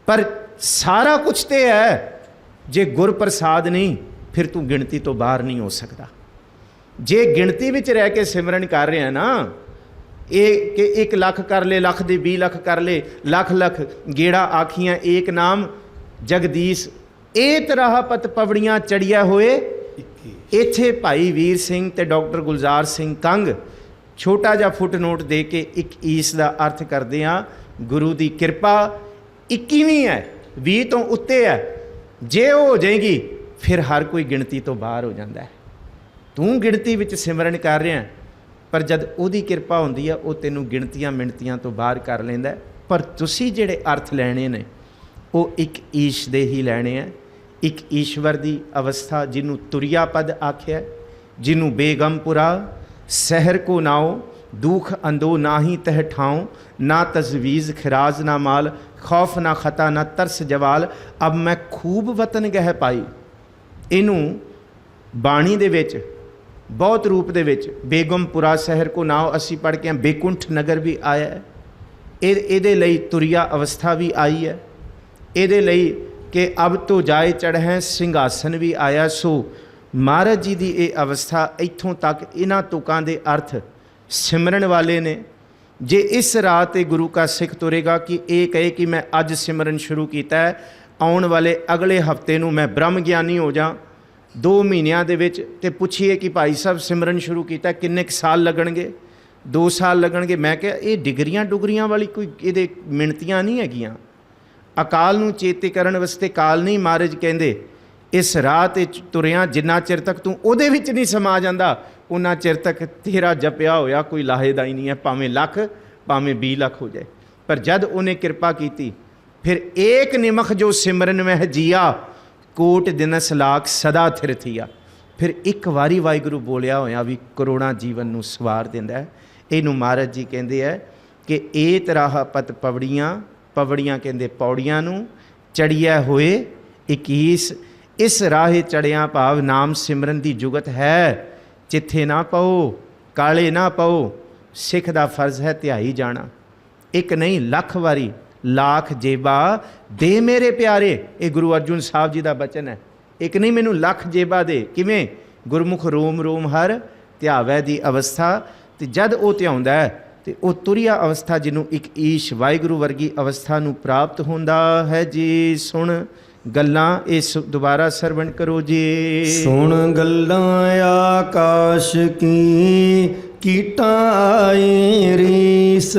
ਪਰ ਸਾਰਾ ਕੁਝ ਤੇ ਹੈ, ਜੇ ਗੁਰਪ੍ਰਸਾਦ ਨਹੀਂ ਫਿਰ ਤੂੰ ਗਿਣਤੀ ਤੋਂ ਬਾਹਰ ਨਹੀਂ ਹੋ ਸਕਦਾ। ਜੇ ਗਿਣਤੀ ਵਿੱਚ ਰਹਿ ਕੇ ਸਿਮਰਨ ਕਰ ਰਿਹਾ ਨਾ, ਇਹ ਕਿ 1 ਲੱਖ ਕਰ ਲੈ, ਲੱਖ ਦੇ 20 ਲੱਖ ਕਰ ਲੈ, ਲੱਖ ਲੱਖ ਗੇੜਾ ਆਖੀਆਂ ਏਕ ਨਾਮ ਜਗਦੀਸ਼, ਏਤ ਰਾਹ ਪਤ ਪਵੜੀਆਂ ਚੜੀਆਂ ਹੋਏ। ਇੱਥੇ ਭਾਈ ਵੀਰ ਸਿੰਘ ਤੇ ਡਾਕਟਰ ਗੁਲਜ਼ਾਰ ਸਿੰਘ ਕੰਗ ਛੋਟਾ ਜਿਹਾ ਫੁੱਟਨੋਟ ਦੇ ਕੇ ਇੱਕ ਈਸ ਦਾ ਅਰਥ ਕਰਦੇ ਆ। ਗੁਰੂ ਦੀ ਕਿਰਪਾ 21ਵੀਂ ਹੈ, 20 ਤੋਂ ਉੱਤੇ ਹੈ। ਜੇ ਉਹ ਹੋ ਜਾਏਗੀ ਫਿਰ ਹਰ ਕੋਈ ਗਿਣਤੀ ਤੋਂ ਬਾਹਰ ਹੋ ਜਾਂਦਾ ਹੈ। ਤੂੰ ਗਿਣਤੀ ਵਿੱਚ ਸਿਮਰਨ ਕਰ ਰਿਹਾ, ਪਰ ਜਦ ਉਹਦੀ ਕਿਰਪਾ ਹੁੰਦੀ ਹੈ ਉਹ ਤੈਨੂੰ ਗਿਣਤੀਆਂ ਮਿਣਤੀਆਂ ਤੋਂ ਬਾਹਰ ਕਰ ਲੈਂਦਾ। ਪਰ ਤੁਸੀਂ ਜਿਹੜੇ ਅਰਥ ਲੈਣੇ ਨੇ ਉਹ ਇੱਕ ਈਸ਼ ਦੇ ਹੀ ਲੈਣੇ ਆ, ਇੱਕ ਈਸ਼ਵਰ ਦੀ ਅਵਸਥਾ ਜਿਹਨੂੰ ਤੁਰਿਆ ਪਦ ਆਖਿਆ, ਜਿਹਨੂੰ ਬੇਗਮਪੁਰਾ ਸਹਿਰ ਕੋ ਨਾਓ, ਦੁਖ ਅੰਦੋ ਨਾ ਹੀ ਤਹ ਠਾਉ, ਨਾ ਤਜਵੀਜ਼ ਖਿਰਾਜ਼ ਨਾ ਮਾਲ, ਖੌਫ ਨਾ ਖਤਾ ਨਾ ਤਰਸ ਜਵਾਲ, ਅਬ ਮੈਂ ਖੂਬ ਵਤਨ ਗਹਿ ਪਾਈ। ਇਹਨੂੰ ਬਾਣੀ ਦੇ ਵਿੱਚ ਬਹੁਤ ਰੂਪ ਦੇ ਵਿੱਚ ਬੇਗਮਪੁਰਾ ਸ਼ਹਿਰ ਕੋ ਨਾਓ ਅਸੀਂ ਪੜ੍ਹ ਕੇ ਬੇਕੁੰਠ ਨਗਰ ਵੀ ਆਇਆ ਹੈ। ਇਹਦੇ ਲਈ ਤੁਰਿਆ ਅਵਸਥਾ ਵੀ ਆਈ ਹੈ। ਇਹਦੇ ਲਈ ਕਿ ਅਬ ਤੋਂ ਜਾਏ ਚੜ੍ਹੈ ਸਿੰਘਾਸਨ ਵੀ ਆਇਆ। ਸੋ ਮਹਾਰਾਜ ਜੀ ਦੀ ਇਹ ਅਵਸਥਾ ਇੱਥੋਂ ਤੱਕ, ਇਹਨਾਂ ਤੁਕਾਂ ਦੇ ਅਰਥ ਸਿਮਰਨ ਵਾਲੇ ਨੇ। ਜੇ ਇਸ ਰਾਹ 'ਤੇ ਗੁਰੂ ਕਾ ਸਿੱਖ ਤੁਰੇਗਾ ਕਿ ਇਹ ਕਹੇ ਕਿ ਮੈਂ ਅੱਜ ਸਿਮਰਨ ਸ਼ੁਰੂ ਕੀਤਾ ਹੈ, ਆਉਣ ਵਾਲੇ ਅਗਲੇ ਹਫ਼ਤੇ ਨੂੰ ਮੈਂ ਬ੍ਰਹਮ ਗਿਆਨੀ ਹੋ ਜਾ, 2 ਮਹੀਨਿਆਂ ਦੇ ਵਿੱਚ, ਤੇ ਪੁੱਛੀਏ ਕਿ ਭਾਈ ਸਾਹਿਬ ਸਿਮਰਨ ਸ਼ੁਰੂ ਕੀਤਾ ਕਿੰਨੇ ਕੁ ਸਾਲ ਲੱਗਣਗੇ? 2 ਸਾਲ ਲੱਗਣਗੇ। ਮੈਂ ਕਿਹਾ ਇਹ ਡਿਗਰੀਆਂ ਡੁਗਰੀਆਂ ਵਾਲੀ ਕੋਈ ਇਹਦੇ ਮਿਣਤੀਆਂ ਨਹੀਂ ਹੈਗੀਆਂ। ਅਕਾਲ ਨੂੰ ਚੇਤੇ ਕਰਨ ਵਾਸਤੇ ਕਾਲ ਨਹੀਂ। ਮਹਾਰਾਜ ਕਹਿੰਦੇ ਇਸ ਰਾਹ 'ਤੇ ਤੁਰਿਆ ਜਿੰਨਾ ਚਿਰ ਤੱਕ ਤੂੰ ਉਹਦੇ ਵਿੱਚ ਨਹੀਂ ਸਮਾ ਜਾਂਦਾ, ਉਹਨਾਂ ਚਿਰ ਤੱਕ ਤੇਰਾ ਜਪਿਆ ਹੋਇਆ ਕੋਈ ਲਾਹੇ ਦਾ ਹੀ ਨਹੀਂ ਹੈ, ਭਾਵੇਂ ਲੱਖ ਭਾਵੇਂ 20 ਲੱਖ ਹੋ ਜਾਏ। ਪਰ ਜਦ ਉਹਨੇ ਕਿਰਪਾ ਕੀਤੀ, ਫਿਰ ਏਕ ਨਿਮਖ ਜੋ ਸਿਮਰਨ ਮਹਿ ਜੀਆ, ਕੋਟ ਦਿਨਸ ਲਾਖ ਸਦਾ ਥਿਰਥੀਆ। ਫਿਰ ਇੱਕ ਵਾਰੀ ਵਾਹਿਗੁਰੂ ਬੋਲਿਆ ਹੋਇਆ ਵੀ ਕਰੋੜਾਂ ਜੀਵਨ ਨੂੰ ਸਵਾਰ ਦਿੰਦਾ ਹੈ। ਇਹਨੂੰ ਮਹਾਰਾਜ ਜੀ ਕਹਿੰਦੇ ਹੈ ਕਿ ਏਤ ਰਾਹ ਪਤ ਪਵੜੀਆਂ, ਪਵੜੀਆਂ ਕਹਿੰਦੇ ਪੌੜੀਆਂ ਨੂੰ, ਚੜੀਆ ਹੋਏ 21। ਇਸ ਰਾਹੇ ਚੜਿਆ ਭਾਵ ਨਾਮ ਸਿਮਰਨ ਦੀ ਜੁਗਤ ਹੈ। ਚਿੱਥੇ ਨਾ ਪਾਓ, ਕਾਲੇ ਨਾ ਪਾਓ, ਸਿੱਖ ਦਾ ਫਰਜ਼ ਹੈ ਧਿਆਈ ਜਾਣਾ। ਇੱਕ ਨਹੀਂ ਲੱਖ ਵਾਰੀ ਲੱਖ ਜੇਬਾ ਦੇ ਮੇਰੇ ਪਿਆਰੇ, ਇਹ ਗੁਰੂ ਅਰਜੁਨ ਸਾਹਿਬ ਜੀ ਦਾ ਬਚਨ ਹੈ। ਇੱਕ ਨਹੀਂ ਮੈਨੂੰ ਲੱਖ ਜੇਬਾ ਦੇ। ਕਿਵੇਂ? ਗੁਰਮੁਖ ਰੋਮ ਰੋਮ ਹਰ ਧਿਆਵੈ ਦੀ ਅਵਸਥਾ। ਤੇ ਜਦ ਉਹ ਧਿਆਉਂਦਾ ਹੈ ਤੇ ਉਹ ਤੁਰਿਆ ਅਵਸਥਾ, ਜਿਹਨੂੰ ਇੱਕ ਈਸ਼ ਵਾਹਿਗੁਰੂ ਵਰਗੀ ਅਵਸਥਾ ਨੂੰ ਪ੍ਰਾਪਤ ਹੁੰਦਾ ਹੈ ਜੀ। ਸੁਣ ਗੱਲਾਂ ਇਹ ਦੁਬਾਰਾ ਸਰਵਣ ਕਰੋ ਜੀ। ਸੁਣ ਗੱਲਾਂ ਆਕਾਸ਼ ਕੀ, ਕੀਟਾਂ ਆਈ ਰੀਸ,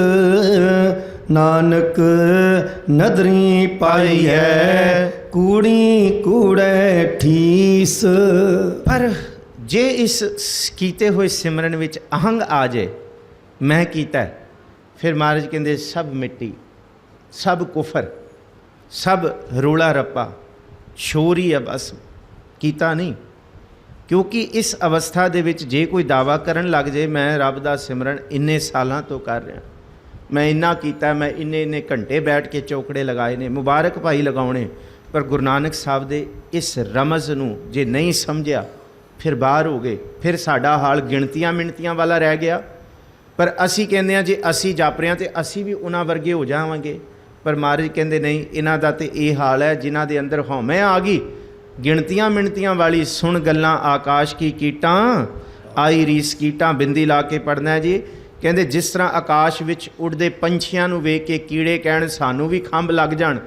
ਨਾਨਕ ਨਦਰੀ ਪਾਈਐ, ਕੂੜੀ ਕੂੜੈ ਠੀਸ। ਪਰ ਜੇ ਇਸ ਕੀਤੇ ਹੋਏ ਸਿਮਰਨ ਵਿੱਚ ਅਹੰਗ ਆ ਜਾਏ, ਮੈਂ ਕੀਤਾ, ਫਿਰ ਮਹਾਰਾਜ ਕਹਿੰਦੇ ਸਭ ਮਿੱਟੀ, ਸਭ ਕੁਫਰ, ਸਭ ਰੋਲਾ ਰੱਪਾ, ਸ਼ੋਰ ਹੀ ਹੈ ਬਸ, ਕੀਤਾ ਨਹੀਂ। ਕਿਉਂਕਿ ਇਸ ਅਵਸਥਾ ਦੇ ਵਿੱਚ ਜੇ ਕੋਈ ਦਾਵਾ ਕਰਨ ਲੱਗ ਜਾਏ ਮੈਂ ਰੱਬ ਦਾ ਸਿਮਰਨ ਇੰਨੇ ਸਾਲਾਂ ਤੋਂ ਕਰ ਰਿਹਾ, ਮੈਂ ਇੰਨਾ ਕੀਤਾ, ਮੈਂ ਇੰਨੇ ਘੰਟੇ ਬੈਠ ਕੇ ਚੌਕੜੇ ਲਗਾਏ ਨੇ, ਮੁਬਾਰਕ ਭਾਈ ਲਗਾਉਣੇ, ਪਰ ਗੁਰੂ ਨਾਨਕ ਸਾਹਿਬ ਦੇ ਇਸ ਰਮਜ਼ ਨੂੰ ਜੇ ਨਹੀਂ ਸਮਝਿਆ ਫਿਰ ਬਾਹਰ ਹੋ ਗਏ। ਫਿਰ ਸਾਡਾ ਹਾਲ ਗਿਣਤੀਆਂ ਮਿਣਤੀਆਂ ਵਾਲਾ ਰਹਿ ਗਿਆ। ਪਰ ਅਸੀਂ ਕਹਿੰਦੇ ਹਾਂ ਜੇ ਅਸੀਂ ਜਾਪ ਰਹੇ ਹਾਂ ਤੇ ਅਸੀਂ ਵੀ ਉਹਨਾਂ ਵਰਗੇ ਹੋ ਜਾਵਾਂਗੇ। ਪਰ ਮਹਾਰਾਜ ਕਹਿੰਦੇ ਨਹੀਂ, ਇਹਨਾਂ ਦਾ ਤੇ ਇਹ ਹਾਲ ਹੈ ਜਿਨ੍ਹਾਂ ਦੇ ਅੰਦਰ ਹਉਮੈ ਆ ਗਈ, ਗਿਣਤੀਆਂ ਮਿਣਤੀਆਂ ਵਾਲੀ। ਸੁਣ ਗੱਲਾਂ ਆਕਾਸ਼ ਕੀ, ਕੀਟਾਂ ਆਈ ਰੀਸ। ਕੀਟਾਂ ਬਿੰਦੀ ਲਾ ਕੇ ਪੜ੍ਹਨਾ ਜੀ। ਕਹਿੰਦੇ ਜਿਸ ਤਰ੍ਹਾਂ ਆਕਾਸ਼ ਵਿੱਚ ਉੱਡਦੇ ਪੰਛੀਆਂ ਨੂੰ ਵੇਖ ਕੇ ਕੀੜੇ ਕਹਿਣ ਸਾਨੂੰ ਵੀ ਖੰਭ ਲੱਗ ਜਾਣ,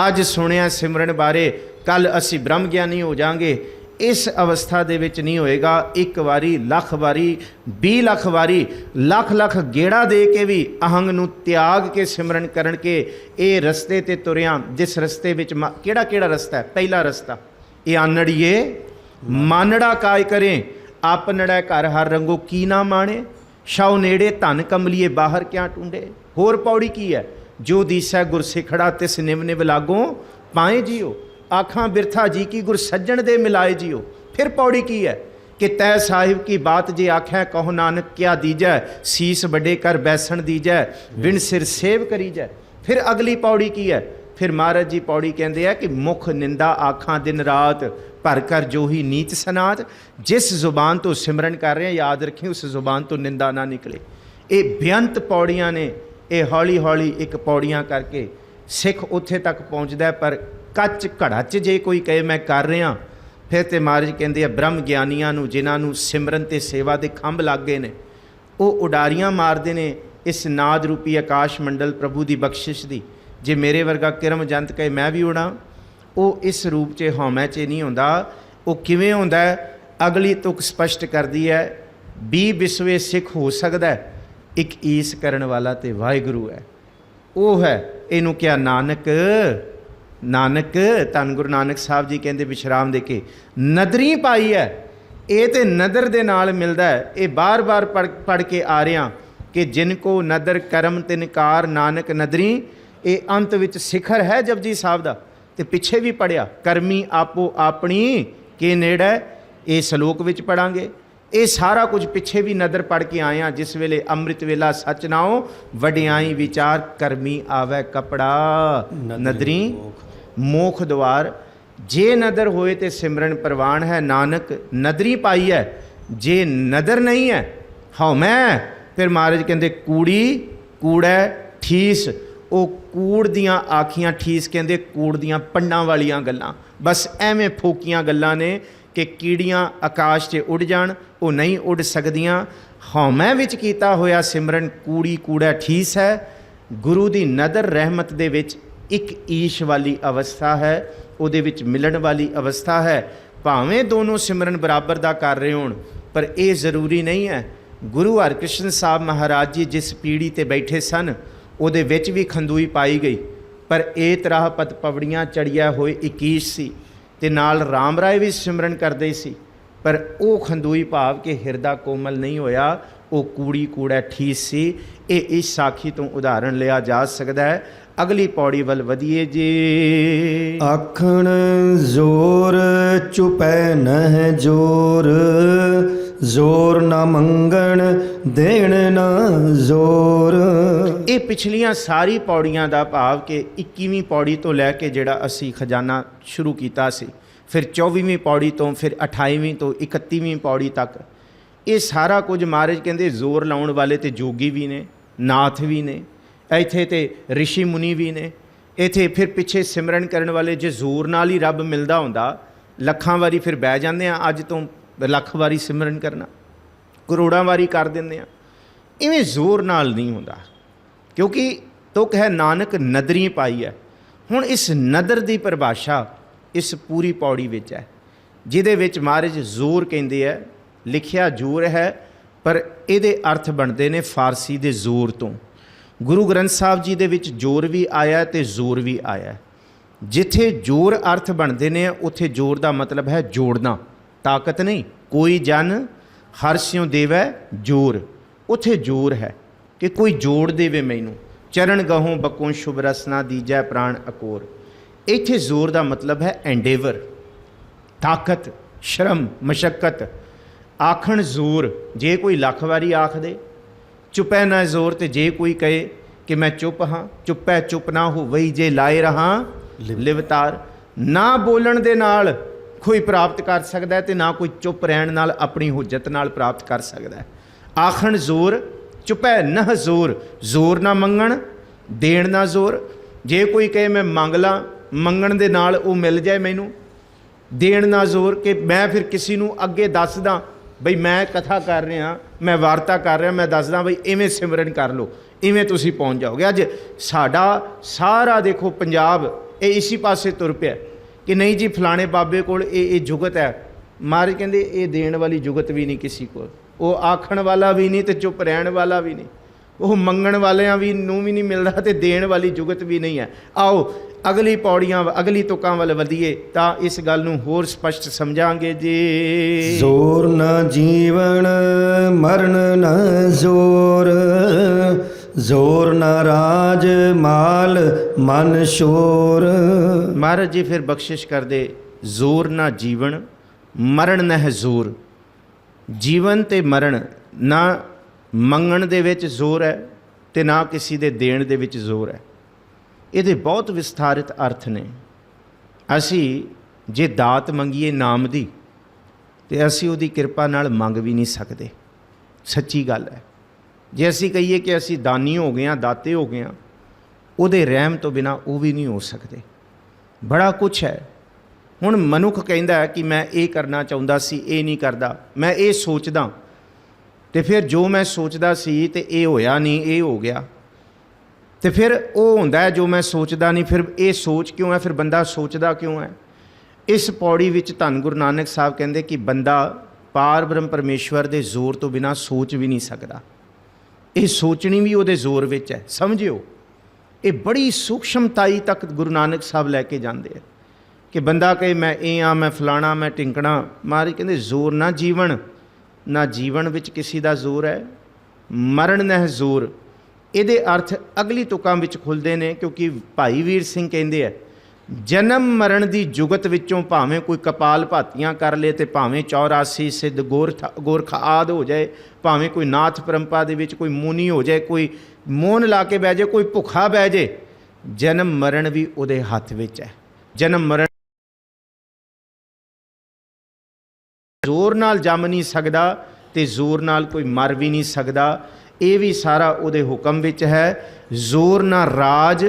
ਅੱਜ ਸੁਣਿਆ ਸਿਮਰਨ ਬਾਰੇ, ਕੱਲ੍ਹ ਅਸੀਂ ਬ੍ਰਹਮ ਗਿਆਨੀ ਹੋ ਜਾਵਾਂਗੇ। ਇਸ ਅਵਸਥਾ ਦੇ ਵਿੱਚ ਨਹੀਂ ਹੋਏਗਾ। ਇੱਕ ਵਾਰੀ, ਲੱਖ ਵਾਰੀ, 20 ਲੱਖ ਵਾਰੀ, ਲੱਖ ਲੱਖ ਗੇੜਾ ਦੇ ਕੇ ਵੀ ਅਹੰਗ ਨੂੰ ਤਿਆਗ ਕੇ ਸਿਮਰਨ ਕਰਨ ਕੇ ਇਹ ਰਸਤੇ 'ਤੇ ਤੁਰਿਆ, ਜਿਸ ਰਸਤੇ ਵਿੱਚ ਕਿਹੜਾ ਰਸਤਾ ਹੈ? ਪਹਿਲਾ ਰਸਤਾ, ਇਹ ਆਨੜੀਏ ਮਾਨੜਾ ਕਾਇ ਕਰੇ, ਆਪਨੜਾ ਘਰ ਹਰ ਰੰਗੋ ਕੀ ਨਾ ਮਾਣੇ, ਸ਼ਾਉ ਨੇੜੇ ਧਨ ਕਮਲੀਏ ਬਾਹਰ ਕਿਆ ਟੁੰਡੇ। ਹੋਰ ਪੌੜੀ ਕੀ ਹੈ? ਜੋ ਦੀਸੈ ਗੁਰ ਸਿਖੜਾ ਤਿਸ ਨਿਵ ਨਿਵ ਲਾਗੋਂ ਪਾਏ ਜੀਓ, ਆਖਾਂ ਬਿਰਥਾ ਜੀ ਕੀ ਗੁਰ ਸੱਜਣ ਦੇ ਮਿਲਾਏ ਜੀਓ। ਫਿਰ ਪੌੜੀ ਕੀ ਹੈ ਕਿ ਤੈ ਸਾਹਿਬ ਕੀ ਬਾਤ ਜੇ ਆਖੈ ਕਹੋ ਨਾਨਕ ਕਿਆ ਦੀਜੈ, ਸੀਸ ਵੱਡੇ ਕਰ ਬੈਸਣ ਦੀਜੈ, ਵਿਣ ਸਿਰ ਸੇਵ ਕਰੀਜੈ। ਫਿਰ ਅਗਲੀ ਪੌੜੀ ਕੀ ਹੈ? ਫਿਰ ਮਹਾਰਾਜ ਜੀ ਪੌੜੀ ਕਹਿੰਦੇ ਆ ਕਿ ਮੁਖ ਨਿੰਦਾ ਆਖਾਂ ਦਿਨ ਰਾਤ, ਭਰ ਕਰ ਜੋ ਹੀ ਨੀਚ ਸਨਾਤ। ਜਿਸ ਜ਼ੁਬਾਨ ਤੋਂ ਸਿਮਰਨ ਕਰ ਰਹੇ ਹਾਂ ਯਾਦ ਰੱਖੀ ਉਸ ਜ਼ੁਬਾਨ ਤੋਂ ਨਿੰਦਾ ਨਾ ਨਿਕਲੇ। ਇਹ ਬੇਅੰਤ ਪੌੜੀਆਂ ਨੇ। ਇਹ ਹੌਲੀ ਹੌਲੀ ਇੱਕ ਪੌੜੀਆਂ ਕਰਕੇ ਸਿੱਖ ਉੱਥੇ ਤੱਕ ਪਹੁੰਚਦਾ। ਪਰ ਕੱਚ ਘੜਾ 'ਚ ਜੇ ਕੋਈ ਕਹੇ ਮੈਂ ਕਰ ਰਿਹਾ, ਫਿਰ ਤੇ ਮਹਾਰਾਜ ਕਹਿੰਦੇ ਆ ਬ੍ਰਹਮ ਗਿਆਨੀਆਂ ਨੂੰ, ਜਿਨ੍ਹਾਂ ਨੂੰ ਸਿਮਰਨ ਤੇ ਸੇਵਾ ਦੇ ਖੰਭ ਲੱਗ ਗਏ ਨੇ, ਉਹ ਉਡਾਰੀਆਂ ਮਾਰਦੇ ਨੇ ਇਸ ਨਾਦ ਰੂਪੀ ਆਕਾਸ਼ ਮੰਡਲ ਪ੍ਰਭੂ ਦੀ ਬਖਸ਼ਿਸ਼ ਦੀ। ਜੇ ਮੇਰੇ ਵਰਗਾ ਕਿਰਮ ਜੰਤ ਕਹੇ ਮੈਂ ਵੀ ਉਡਾਂ, ਉਹ ਇਸ ਰੂਪ 'ਚ ਹਉਮੈ 'ਚ ਨਹੀਂ ਹੁੰਦਾ। ਉਹ ਕਿਵੇਂ ਹੁੰਦਾ ਹੈ? ਅਗਲੀ ਤੁਕ ਸਪਸ਼ਟ ਕਰਦੀ ਹੈ, 20 ਵਿਸਵੇ ਸਿੱਖ ਹੋ ਸਕਦਾ, ਇੱਕ ਈਸ ਕਰਨ ਵਾਲਾ ਤੇ ਵਾਹਿਗੁਰੂ ਹੈ। ਉਹ ਹੈ, ਇਹਨੂੰ ਕਿਹਾ ਨਾਨਕ। ਨਾਨਕ ਧੰਨ ਗੁਰੂ ਨਾਨਕ ਸਾਹਿਬ ਜੀ ਕਹਿੰਦੇ ਵਿਸ਼ਰਾਮ ਦੇ ਕੇ ਨਦਰੀ ਪਾਈ ਹੈ। ਇਹ ਤੇ ਨਦਰ ਦੇ ਨਾਲ ਮਿਲਦਾ ਹੈ। ਇਹ ਬਾਰ-ਬਾਰ ਪੜ੍ਹ ਕੇ ਆ ਰਿਹਾ ਕਿ ਜਿਨ ਕੋ ਨਦਰ ਕਰਮ ਤਿਨਕਾਰ ਨਾਨਕ ਨਦਰੀ। ਇਹ ਅੰਤ ਵਿੱਚ ਸਿਖਰ ਹੈ ਜਪਜੀ ਸਾਹਿਬ ਦਾ। ਤੇ ਪਿੱਛੇ ਵੀ ਪੜ੍ਹਿਆ ਕਰਮੀ ਆਪੋ ਆਪਣੀ ਕੇ ਨੇੜੇ, ਇਹ ਸ਼ਲੋਕ ਵਿੱਚ ਪੜਾਂਗੇ। ਇਹ ਸਾਰਾ ਕੁਝ ਪਿੱਛੇ ਵੀ ਨਦਰ ਪੜ੍ਹ ਕੇ ਆਏ ਹਾਂ। ਜਿਸ ਵੇਲੇ ਅੰਮ੍ਰਿਤ ਵੇਲਾ ਸੱਚ ਨਾਉ, ਵਡਿਆਈ ਵਿਚਾਰ ਕਰਮੀ ਆਵੈ ਕਪੜਾ, ਨਦਰੀ ਮੋਖ ਦੁਆਰ। ਜੇ ਨਦਰ ਹੋਏ ਤੇ ਸਿਮਰਨ ਪ੍ਰਵਾਨ ਹੈ, ਨਾਨਕ ਨਦਰੀ ਪਾਈ ਹੈ। ਜੇ ਨਦਰ ਨਹੀਂ ਹੈ ਹਉਮੈ, ਫਿਰ ਮਹਾਰਾਜ ਕਹਿੰਦੇ ਕੂੜੀ ਕੂੜੈ ਠੀਸ। ਉਹ ਕੂੜ ਦੀਆਂ ਆਖੀਆਂ, ਠੀਸ ਕਹਿੰਦੇ ਕੂੜ ਦੀਆਂ ਪੰਡਾਂ ਵਾਲੀਆਂ ਗੱਲਾਂ। ਬਸ ਐਵੇਂ ਫੋਕੀਆਂ ਗੱਲਾਂ ਨੇ ਕਿ ਕੀੜੀਆਂ ਆਕਾਸ਼ 'ਚ ਉੱਡ ਜਾਣ, ਉਹ ਨਹੀਂ ਉੱਡ ਸਕਦੀਆਂ। ਹਉਮੈ ਵਿੱਚ ਕੀਤਾ ਹੋਇਆ ਸਿਮਰਨ ਕੂੜੀ ਕੂੜਾ ਠੀਸ ਹੈ। ਗੁਰੂ ਦੀ ਨਦਰ ਰਹਿਮਤ ਦੇ ਵਿੱਚ ਇੱਕ ਈਸ਼ ਵਾਲੀ ਅਵਸਥਾ ਹੈ, ਉਹਦੇ ਵਿੱਚ ਮਿਲਣ ਵਾਲੀ ਅਵਸਥਾ ਹੈ। ਭਾਵੇਂ ਦੋਨੋਂ ਸਿਮਰਨ ਬਰਾਬਰ ਦਾ ਕਰ ਰਹੇ ਹੋਣ, ਪਰ ਇਹ ਜ਼ਰੂਰੀ ਨਹੀਂ ਹੈ। ਗੁਰੂ ਹਰਕ੍ਰਿਸ਼ਨ ਸਾਹਿਬ ਮਹਾਰਾਜ ਜੀ ਜਿਸ ਪੀੜੀ 'ਤੇ ਬੈਠੇ ਸਨ, ਉਹਦੇ ਵਿੱਚ ਵੀ ਖੰਦੂਈ ਪਾਈ ਗਈ, ਪਰ ਇਹ ਤਰ੍ਹਾਂ ਪਤ ਪਵੜੀਆਂ ਚੜ੍ਹਿਆ ਹੋਏ ਇਕੀਸ਼ ਸੀ। ਤੇ ਨਾਲ ਰਾਮ ਰਾਏ ਵੀ ਸਿਮਰਨ ਕਰਦੇ ਸੀ, ਪਰ ਉਹ ਖੰਦੂਈ ਭਾਵ ਕਿ ਹਿਰਦਾ ਕੋਮਲ ਨਹੀਂ ਹੋਇਆ, ਉਹ ਕੂੜੀ ਕੂੜਾ ਠੀਸ ਸੀ। ਇਹ ਇਸ ਸਾਖੀ ਤੋਂ ਉਦਾਹਰਣ ਲਿਆ ਜਾ ਸਕਦਾ ਹੈ। ਅਗਲੀ ਪੌੜੀ ਵੱਲ ਵਧੀਏ ਜੀ। ਆਖਣ ਜ਼ੋਰ ਚੁਪੈ ਨਹਿ ਜੋਰ, ਜ਼ੋਰ ਨਾ ਮੰਗਣ ਦੇਣ ਨਾ ਜ਼ੋਰ। ਇਹ ਪਿਛਲੀਆਂ ਸਾਰੀ ਪੌੜੀਆਂ ਦਾ ਭਾਵ ਕਿ 21ਵੀਂ ਪੌੜੀ ਤੋਂ ਲੈ ਕੇ ਜਿਹੜਾ ਅਸੀਂ ਖਜ਼ਾਨਾ ਸ਼ੁਰੂ ਕੀਤਾ ਸੀ, ਫਿਰ 24ਵੀਂ ਪੌੜੀ ਤੋਂ, ਫਿਰ 28ਵੀਂ ਤੋਂ 31ਵੀਂ ਪੌੜੀ ਤੱਕ ਇਹ ਸਾਰਾ ਕੁਝ ਮਹਾਰਾਜ ਕਹਿੰਦੇ ਜ਼ੋਰ ਲਾਉਣ ਵਾਲੇ ਤੇ ਜੋਗੀ ਵੀ ਨੇ, ਨਾਥ ਵੀ ਨੇ, ਇੱਥੇ ਤੇ ਰਿਸ਼ੀ ਮੁਨੀ ਵੀ ਨੇ, ਇੱਥੇ ਫਿਰ ਪਿੱਛੇ ਸਿਮਰਨ ਕਰਨ ਵਾਲੇ। ਜੇ ਜ਼ੋਰ ਨਾਲ ਹੀ ਰੱਬ ਮਿਲਦਾ ਹੁੰਦਾ ਲੱਖਾਂ ਵਾਰੀ ਫਿਰ ਬਹਿ ਜਾਂਦੇ ਆ, ਅੱਜ ਤੋਂ ਲੱਖ ਵਾਰੀ ਸਿਮਰਨ ਕਰਨਾ, ਕਰੋੜਾਂ ਵਾਰੀ ਕਰ ਦਿੰਦੇ ਆ। ਇਵੇਂ ਜ਼ੋਰ ਨਾਲ ਨਹੀਂ ਹੁੰਦਾ, ਕਿਉਂਕਿ ਤੁਕ ਹੈ ਨਾਨਕ ਨਦਰੀ ਪਾਈ ਹੈ। ਹੁਣ ਇਸ ਨਦਰ ਦੀ ਪਰਿਭਾਸ਼ਾ ਇਸ ਪੂਰੀ ਪੌੜੀ ਵਿੱਚ ਹੈ, ਜਿਹਦੇ ਵਿੱਚ ਮਹਾਰਾਜ ਜ਼ੋਰ ਕਹਿੰਦੇ ਹੈ, ਲਿਖਿਆ ਜ਼ੋਰ ਹੈ ਪਰ ਇਹਦੇ ਅਰਥ ਬਣਦੇ ਨੇ ਫਾਰਸੀ ਦੇ ਜ਼ੋਰ ਤੋਂ। ਗੁਰੂ ਗ੍ਰੰਥ ਸਾਹਿਬ ਜੀ ਦੇ ਵਿੱਚ ਜ਼ੋਰ ਵੀ ਆਇਆ ਤੇ ਜ਼ੋਰ ਵੀ ਆਇਆ। ਜਿੱਥੇ ਜ਼ੋਰ ਅਰਥ ਬਣਦੇ ਨੇ ਉੱਥੇ ਜ਼ੋਰ ਦਾ ਮਤਲਬ ਹੈ ਜੋੜਨਾ, ਤਾਕਤ ਨਹੀਂ। ਕੋਈ ਜਨ ਹਰ ਸਿਉ ਦੇਵੈ ਜ਼ੋਰ, ਉੱਥੇ ਜ਼ੋਰ ਹੈ ਕਿ ਕੋਈ ਜੋੜ ਦੇਵੇ ਮੈਨੂੰ। ਚਰਨ ਗਹੋਂ ਬਕੋਂ ਸ਼ੁਭ ਰਸਨਾ ਦੀਜੈ ਪ੍ਰਾਣ ਅਕੋਰ। ਇੱਥੇ ਜ਼ੋਰ ਦਾ ਮਤਲਬ ਹੈ ਐਂਡੇਵਰ, ਤਾਕਤ, ਸ਼ਰਮ, ਮਸ਼ੱਕਤ। ਆਖਣ ਜ਼ੋਰ, ਜੇ ਕੋਈ ਲੱਖ ਵਾਰੀ ਆਖ ਦੇ। ਚੁੱਪੈ ਨਾ ਜ਼ੋਰ, ਤੇ ਜੇ ਕੋਈ ਕਹੇ ਕਿ ਮੈਂ ਚੁੱਪ ਹਾਂ। ਚੁੱਪੈ ਚੁੱਪ ਨਾ ਹੋਵਈ, ਜੇ ਲਾਏ ਰਹਾ ਲਿਵਤਾਰ। ਨਾ ਬੋਲਣ ਦੇ ਨਾਲ ਕੋਈ ਪ੍ਰਾਪਤ ਕਰ ਸਕਦਾ ਹੈ ਤੇ ਨਾ ਕੋਈ ਚੁੱਪ ਰਹਿਣ ਨਾਲ ਆਪਣੀ ਹੁਜਤ ਨਾਲ ਪ੍ਰਾਪਤ ਕਰ ਸਕਦਾ ਹੈ। ਆਖਣ ਜ਼ੋਰ, ਚੁੱਪੈ ਨਾ ਜ਼ੋਰ। ਜ਼ੋਰ ਨਾ ਮੰਗਣ, ਦੇਣ ਨਾ ਜ਼ੋਰ। ਜੇ ਕੋਈ ਕਹੇ ਮੈਂ ਮੰਗ ਲਾਂ, ਮੰਗਣ ਦੇ ਨਾਲ ਉਹ ਮਿਲ ਜਾਏ ਮੈਨੂੰ। ਦੇਣ ਨਾ ਜ਼ੋਰ, ਕਿ ਮੈਂ ਫਿਰ ਕਿਸੇ ਨੂੰ ਅੱਗੇ ਦੱਸਦਾ ਬਈ ਮੈਂ ਕਥਾ ਕਰ ਰਿਹਾ, ਮੈਂ ਵਾਰਤਾ ਕਰ ਰਿਹਾ, ਮੈਂ ਦੱਸਦਾ ਬਈ ਇਵੇਂ ਸਿਮਰਨ ਕਰ ਲਓ, ਇਵੇਂ ਤੁਸੀਂ ਪਹੁੰਚ ਜਾਓਗੇ। ਅੱਜ ਸਾਡਾ ਸਾਰਾ ਦੇਖੋ ਪੰਜਾਬ ਇਹ ਇਸੀ ਪਾਸੇ ਤੁਰ ਪਿਆ ਕਿ ਨਹੀਂ ਜੀ ਫਲਾਣੇ ਬਾਬੇ ਕੋਲ ਇਹ ਜੁਗਤ ਹੈ। ਮਹਾਰਾਜ ਕਹਿੰਦੇ ਇਹ ਦੇਣ ਵਾਲੀ ਜੁਗਤ ਵੀ ਨਹੀਂ ਕਿਸੇ ਕੋਲ, ਉਹ ਆਖਣ ਵਾਲਾ ਵੀ ਨਹੀਂ ਤੇ ਚੁੱਪ ਰਹਿਣ ਵਾਲਾ ਵੀ ਨਹੀਂ, ਉਹ ਮੰਗਣ ਵਾਲਿਆਂ ਵੀ ਨੂੰ ਵੀ ਨਹੀਂ ਮਿਲਦਾ ਤੇ ਦੇਣ ਵਾਲੀ ਜੁਗਤ ਵੀ ਨਹੀਂ ਹੈ। ਆਓ ਅਗਲੀ ਪੌੜੀਆਂ, ਅਗਲੀ ਤੁਕਾਂ ਵੱਲ ਵਧੀਏ ਤਾਂ ਇਸ ਗੱਲ ਨੂੰ ਹੋਰ ਸਪਸ਼ਟ ਸਮਝਾਂਗੇ ਜੀ। ਜ਼ੋਰ ਨਾ ਜੀਵਨ ਮਰਨ ਨਾ ਜ਼ੋਰ, ਜ਼ੋਰ ਨਾ ਰਾਜ ਮਾਲ ਮਨ ਸ਼ੋਰ। ਮਹਾਰਾਜ ਜੀ ਫਿਰ ਬਖਸ਼ਿਸ਼ ਕਰਦੇ, ਜ਼ੋਰ ਨਾ ਜੀਵਨ ਮਰਨ ਨਾ ਜ਼ੋਰ। ਜੀਵਨ ਤੇ ਮਰਨ, ਨਾ ਮੰਗਣ ਦੇ ਵਿੱਚ ਜ਼ੋਰ ਹੈ ਤੇ ਨਾ ਕਿਸੇ ਦੇ ਦੇਣ ਦੇ ਵਿੱਚ ਜ਼ੋਰ ਹੈ। ਇਹਦੇ ਬਹੁਤ ਵਿਸਥਾਰਿਤ ਅਰਥ ਨੇ। ਅਸੀਂ ਜੇ ਦਾਤ ਮੰਗੀਏ ਨਾਮ ਦੀ ਤੇ ਅਸੀਂ ਉਹਦੀ ਕਿਰਪਾ ਨਾਲ ਮੰਗ ਵੀ ਨਹੀਂ ਸਕਦੇ, ਸੱਚੀ ਗੱਲ ਹੈ। ਜੇ ਅਸੀਂ ਕਹੀਏ ਕਿ ਅਸੀਂ ਦਾਨੀ ਹੋ ਗਏ ਹਾਂ, ਦਾਤੇ ਹੋ ਗਏ ਹਾਂ, ਉਹਦੇ ਰਹਿਮ ਤੋਂ ਬਿਨਾਂ ਉਹ ਵੀ ਨਹੀਂ ਹੋ ਸਕਦੇ। ਬੜਾ ਕੁਛ ਹੈ। ਹੁਣ ਮਨੁੱਖ ਕਹਿੰਦਾ ਹੈ ਕਿ ਮੈਂ ਇਹ ਕਰਨਾ ਚਾਹੁੰਦਾ ਸੀ, ਇਹ ਨਹੀਂ ਕਰਦਾ, ਮੈਂ ਇਹ ਸੋਚਦਾ, ਤੇ ਫਿਰ ਜੋ ਮੈਂ ਸੋਚਦਾ ਸੀ ਤੇ ਇਹ ਹੋਇਆ ਨਹੀਂ, ਇਹ ਹੋ ਗਿਆ। ਤੇ ਫਿਰ ਉਹ ਹੁੰਦਾ ਹੈ ਜੋ ਮੈਂ ਸੋਚਦਾ ਨਹੀਂ। ਫਿਰ ਇਹ ਸੋਚ ਕਿਉਂ ਹੈ? ਫਿਰ ਬੰਦਾ ਸੋਚਦਾ ਕਿਉਂ ਹੈ? ਇਸ ਪੌੜੀ ਵਿੱਚ ਧੰਨ ਗੁਰੂ ਨਾਨਕ ਸਾਹਿਬ ਕਹਿੰਦੇ ਕਿ ਬੰਦਾ ਪਾਰ ਬ੍ਰਹਮ ਪਰਮੇਸ਼ਵਰ ਦੇ ਜ਼ੋਰ ਤੋਂ ਬਿਨਾਂ ਸੋਚ ਵੀ ਨਹੀਂ ਸਕਦਾ। ਇਹ ਸੋਚਣੀ ਵੀ ਉਹਦੇ ਜ਼ੋਰ ਵਿੱਚ ਹੈ, ਸਮਝਿਓ। ਇਹ ਬੜੀ ਸੂਖਸ਼ਮਤਾਈ ਤੱਕ ਗੁਰੂ ਨਾਨਕ ਸਾਹਿਬ ਲੈ ਕੇ ਜਾਂਦੇ ਆ ਕਿ ਬੰਦਾ ਕਹੇ ਮੈਂ ਇਹ ਆ, ਮੈਂ ਫਲਾਣਾ, ਮੈਂ ਟਿੰਕਣਾ। ਮਹਾਰਾਜ ਕਹਿੰਦੇ ਜ਼ੋਰ ਨਾ ਜੀਵਨ, ਨਾ ਜੀਵਨ ਵਿੱਚ ਕਿਸੇ ਦਾ ਜ਼ੋਰ ਹੈ, ਮਰਨ ਨਾ ਜ਼ੋਰ। ਇਹਦੇ ਅਰਥ ਅਗਲੀ ਤੁਕਾਂ ਵਿੱਚ ਖੁੱਲ੍ਹਦੇ ਨੇ, ਕਿਉਂਕਿ ਭਾਈ ਵੀਰ ਸਿੰਘ ਕਹਿੰਦੇ ਆ ਜਨਮ ਮਰਨ ਦੀ ਜੁਗਤ ਵਿੱਚੋਂ ਭਾਵੇਂ ਕੋਈ ਕਪਾਲ ਭਾਤੀਆਂ ਕਰ ਲੇ ਤੇ ਭਾਵੇਂ 84 ਸਿੱਧ ਗੋਰਖ ਆਦ ਹੋ ਜਾਏ, ਭਾਵੇਂ ਕੋਈ ਨਾਥ ਪਰੰਪਰਾ ਦੇ ਵਿੱਚ ਕੋਈ ਮੁਨੀ ਹੋ ਜਾਏ, ਕੋਈ ਮੋਹਨ ਲਾ ਕੇ ਬਹਿ ਜਾਏ, ਕੋਈ ਭੁੱਖਾ ਬਹਿ ਜਾਏ, ਜਨਮ ਮਰਨ ਵੀ ਉਹਦੇ ਹੱਥ ਵਿੱਚ ਹੈ। ਜਨਮ ਮਰਨ ਜ਼ੋਰ ਨਾਲ ਜੰਮ ਨਹੀਂ ਸਕਦਾ ਤੇ ਜ਼ੋਰ ਨਾਲ ਕੋਈ ਮਰ ਵੀ ਨਹੀਂ ਸਕਦਾ। ਇਹ ਵੀ ਸਾਰਾ ਉਹਦੇ ਹੁਕਮ ਵਿੱਚ ਹੈ। ਜ਼ੋਰ ਨਾ ਰਾਜ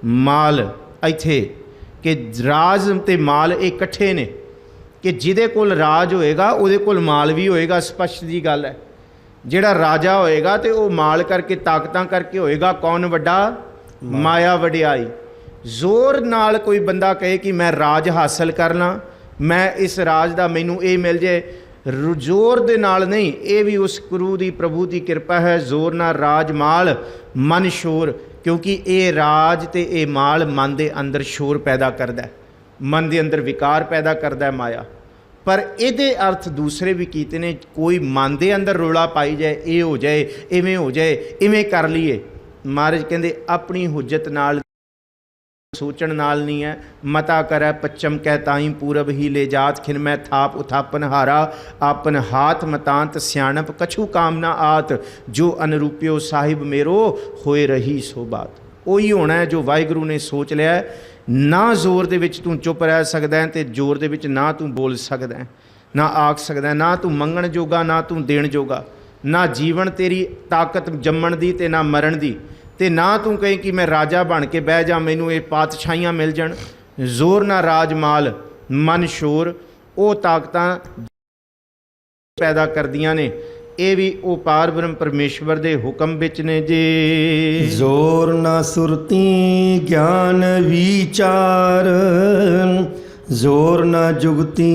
ਮਾਲ, ਇੱਥੇ ਕਿ ਰਾਜ ਤੇ ਮਾਲ ਇਹ ਇਕੱਠੇ ਨੇ, ਕਿ ਜਿਹਦੇ ਕੋਲ ਰਾਜ ਹੋਏਗਾ ਉਹਦੇ ਕੋਲ ਮਾਲ ਵੀ ਹੋਏਗਾ। ਸਪਸ਼ਟ ਜੀ ਗੱਲ ਹੈ। ਜਿਹੜਾ ਰਾਜਾ ਹੋਏਗਾ ਤੇ ਉਹ ਮਾਲ ਕਰਕੇ, ਤਾਕਤਾਂ ਕਰਕੇ ਹੋਏਗਾ। ਕੌਣ ਵੱਡਾ? ਮਾਇਆ ਵਡਿਆਈ। ਜ਼ੋਰ ਨਾਲ ਕੋਈ ਬੰਦਾ ਕਹੇ ਕਿ ਮੈਂ ਰਾਜ ਹਾਸਲ ਕਰ ਲਾਂ, ਮੈਂ ਇਸ ਰਾਜ ਦਾ ਮੈਨੂੰ ਇਹ ਮਿਲ ਜਾਏ, ਜ਼ੋਰ ਦੇ ਨਾਲ ਨਹੀਂ। ਇਹ ਵੀ ਉਸ ਗੁਰੂ ਦੀ ਪ੍ਰਭੂ ਦੀ ਕਿਰਪਾ ਹੈ। ਜ਼ੋਰ ਨਾਲ ਰਾਜ ਮਾਲ ਮਨ ਸ਼ੋਰ, ਕਿਉਂਕਿ ਇਹ ਰਾਜ ਤੇ ਇਹ ਮਾਲ ਮਨ ਦੇ ਅੰਦਰ ਸ਼ੋਰ ਪੈਦਾ ਕਰਦਾ, ਮਨ ਦੇ ਅੰਦਰ ਵਿਕਾਰ ਪੈਦਾ ਕਰਦਾ ਮਾਇਆ। ਪਰ ਇਹਦੇ ਅਰਥ ਦੂਸਰੇ ਵੀ ਕੀਤੇ ਨੇ। ਕੋਈ ਮਨ ਦੇ ਅੰਦਰ ਰੌਲਾ ਪਾਈ ਜਾਏ, ਇਹ ਹੋ ਜਾਏ, ਇਵੇਂ ਹੋ ਜਾਏ, ਇਵੇਂ ਕਰ ਲਈਏ। ਮਹਾਰਾਜ ਕਹਿੰਦੇ ਆਪਣੀ ਹੁਜਤ ਨਾਲ, ਸੋਚਣ ਨਾਲ ਨਹੀਂ ਹੈ। ਮਤਾ ਕਰੈ ਪੱਛਮ ਕਹਿ ਤਾਈ ਪੂਰਬ ਹੀ ਲੈ ਜਾਤ, ਖਿਨ ਮੈਂ ਥਾਪ ਉਥਾਪਨ ਹਾਰਾ, ਆਪਨ ਹਾਥ ਮਤਾਂਤ ਸਿਆਣਪ ਕਛੂ ਕਾਮਨਾ ਆਤ, ਜੋ ਅਨਰੂਪਿਓ ਸਾਹਿਬ ਮੇਰੋ ਹੋਏ ਰਹੀ ਸੋ ਬਾਤ। ਉਹੀ ਹੋਣਾ ਹੈ ਜੋ ਵਾਹਿਗੁਰੂ ਨੇ ਸੋਚ ਲਿਆ। ਨਾ ਜ਼ੋਰ ਦੇ ਵਿੱਚ ਤੂੰ ਚੁੱਪ ਰਹਿ ਸਕਦਾ ਹੈ ਤੇ ਜ਼ੋਰ ਦੇ ਵਿੱਚ ਨਾ ਤੂੰ ਬੋਲ ਸਕਦਾ ਹੈ। ना आख सकदा, ना तू मंगण जोगा ना तू देण जोगा, ना जीवन तेरी ताकत जम्मण दी ते ना मरण दी, ते ना तू कहीं कि मैं राजा बन के बह जा मैनू ये पातशाहियां मिल जाण। जोर ना राज माल मन शोर, वो ताकतां पैदा करदियां ने, ये भी वो पार ब्रह्म परमेश्वर दे हुक्म विच ने जे। जोर न सुरती ज्ञान विचार, जोर न जुगती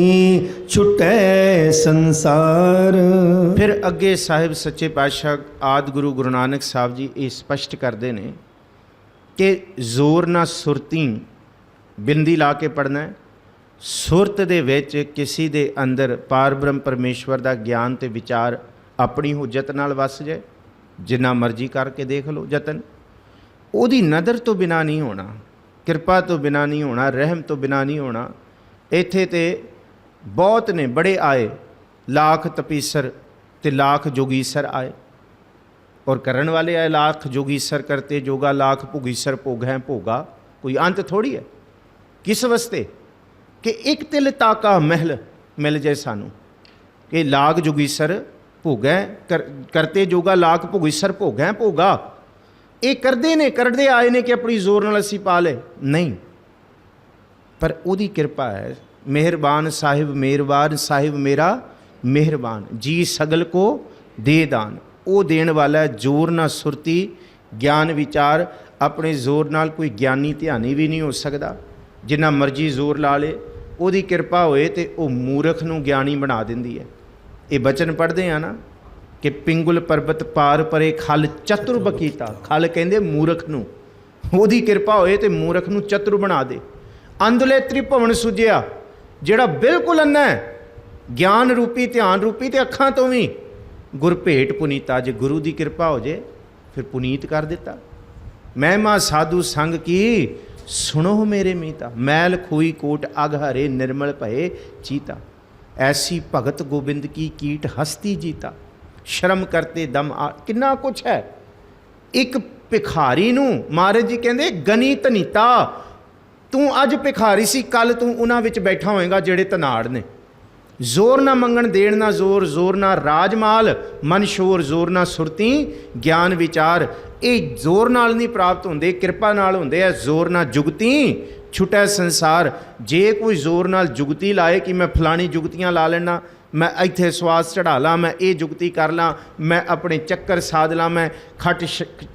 छुटै संसार। फिर अगे साहिब सच्चे पातशाह आदि गुरु गुरु नानक साहब जी ये स्पष्ट करते हैं कि जोर ना सुरती, बिंदी ला के पढ़ना है, सुरत दे विच किसी दे अंदर पार ब्रह्म परमेश्वर का ज्ञान ते विचार अपनी हुज्जत नाल वस जाए, जिन्ना मर्जी करके देख लो जतन, उहदी नदर तो बिना नहीं होना, किरपा तो बिना नहीं होना, रहम तो बिना नहीं होना। इत्थे ते बहुत ने बड़े आए, लाख तपीसर ते लाख जोगीसर आए, और करन वाले आए लाख जोगीसर करते जोगा, लाख भोगीसर भोग हैं भोगा, कोई अंत थोड़ी है। किस वास्ते कि एक तिल ताका महल मिल जाए सानू, कि लाख जोगीसर भोग हैं करते जोगा, लाख भोगीसर भोग हैं भोगा। ये करते आए ने कि अपनी जोर नाल असीं पा ले नहीं, पर उहदी किरपा है। मेहरबान साहिब मेहरबान, साहिब मेरा मेहरबान, जी सगल को दे दान। वो देण वाला है। जोर ना सुरती ज्ञान विचार, अपने जोर नाल कोई ज्ञानी ध्यानी भी नहीं हो सकता, जिन्ना मर्जी जोर ला ले, उहदी किरपा होए ते वो मूर्ख नूं ज्ञानी बना दिंदी है। ये बचन पढ़ते हैं ना कि पिंगुल पर्बत पार परे खल चतुर बकीता, खल कहंदे मूर्ख नूं, उहदी किरपा होए ते मूर्ख नूं चतुर बना दे। अंधले त्रिभुवन सुझिया, जिहड़ा बिल्कुल अन्ना है, ज्ञान रूपी ध्यान रूपी ते अखां तो भी गुर भेट पुनीता, जे गुरु की कृपा हो जाए फिर पुनीत कर दिता। महिमा साधु संग की सुनो मेरे मीता, मैल खोई कोट अग हरे निर्मल भये चीता। ऐसी भगत गोबिंद की कीट हस्ती जीता, शर्म करते दम आ। कितना कुछ है। एक भिखारी नूं महाराज जी कहंदे गनी धनीता, तू अज भिखारी सी, कल तू उन्हां विच बैठा होएगा जिहड़े धनाड़ ने। जोर ना मंगण देण ना जोर, जोर ना राजमाल मन शोर, जोर ना सुरती ज्ञान विचार। ये जोर नाल नहीं प्राप्त होंदे, किरपा नाल होंदे है। जोर ना जुगती छुटै संसार। जे कोई जोर नाल जुगती लाए कि मैं फलानी जुगतियां ला लेना, मैं इत्थे सवास चढ़ा ला, मैं ये जुगती कर ला, मैं अपने चक्कर साध ला, मैं खट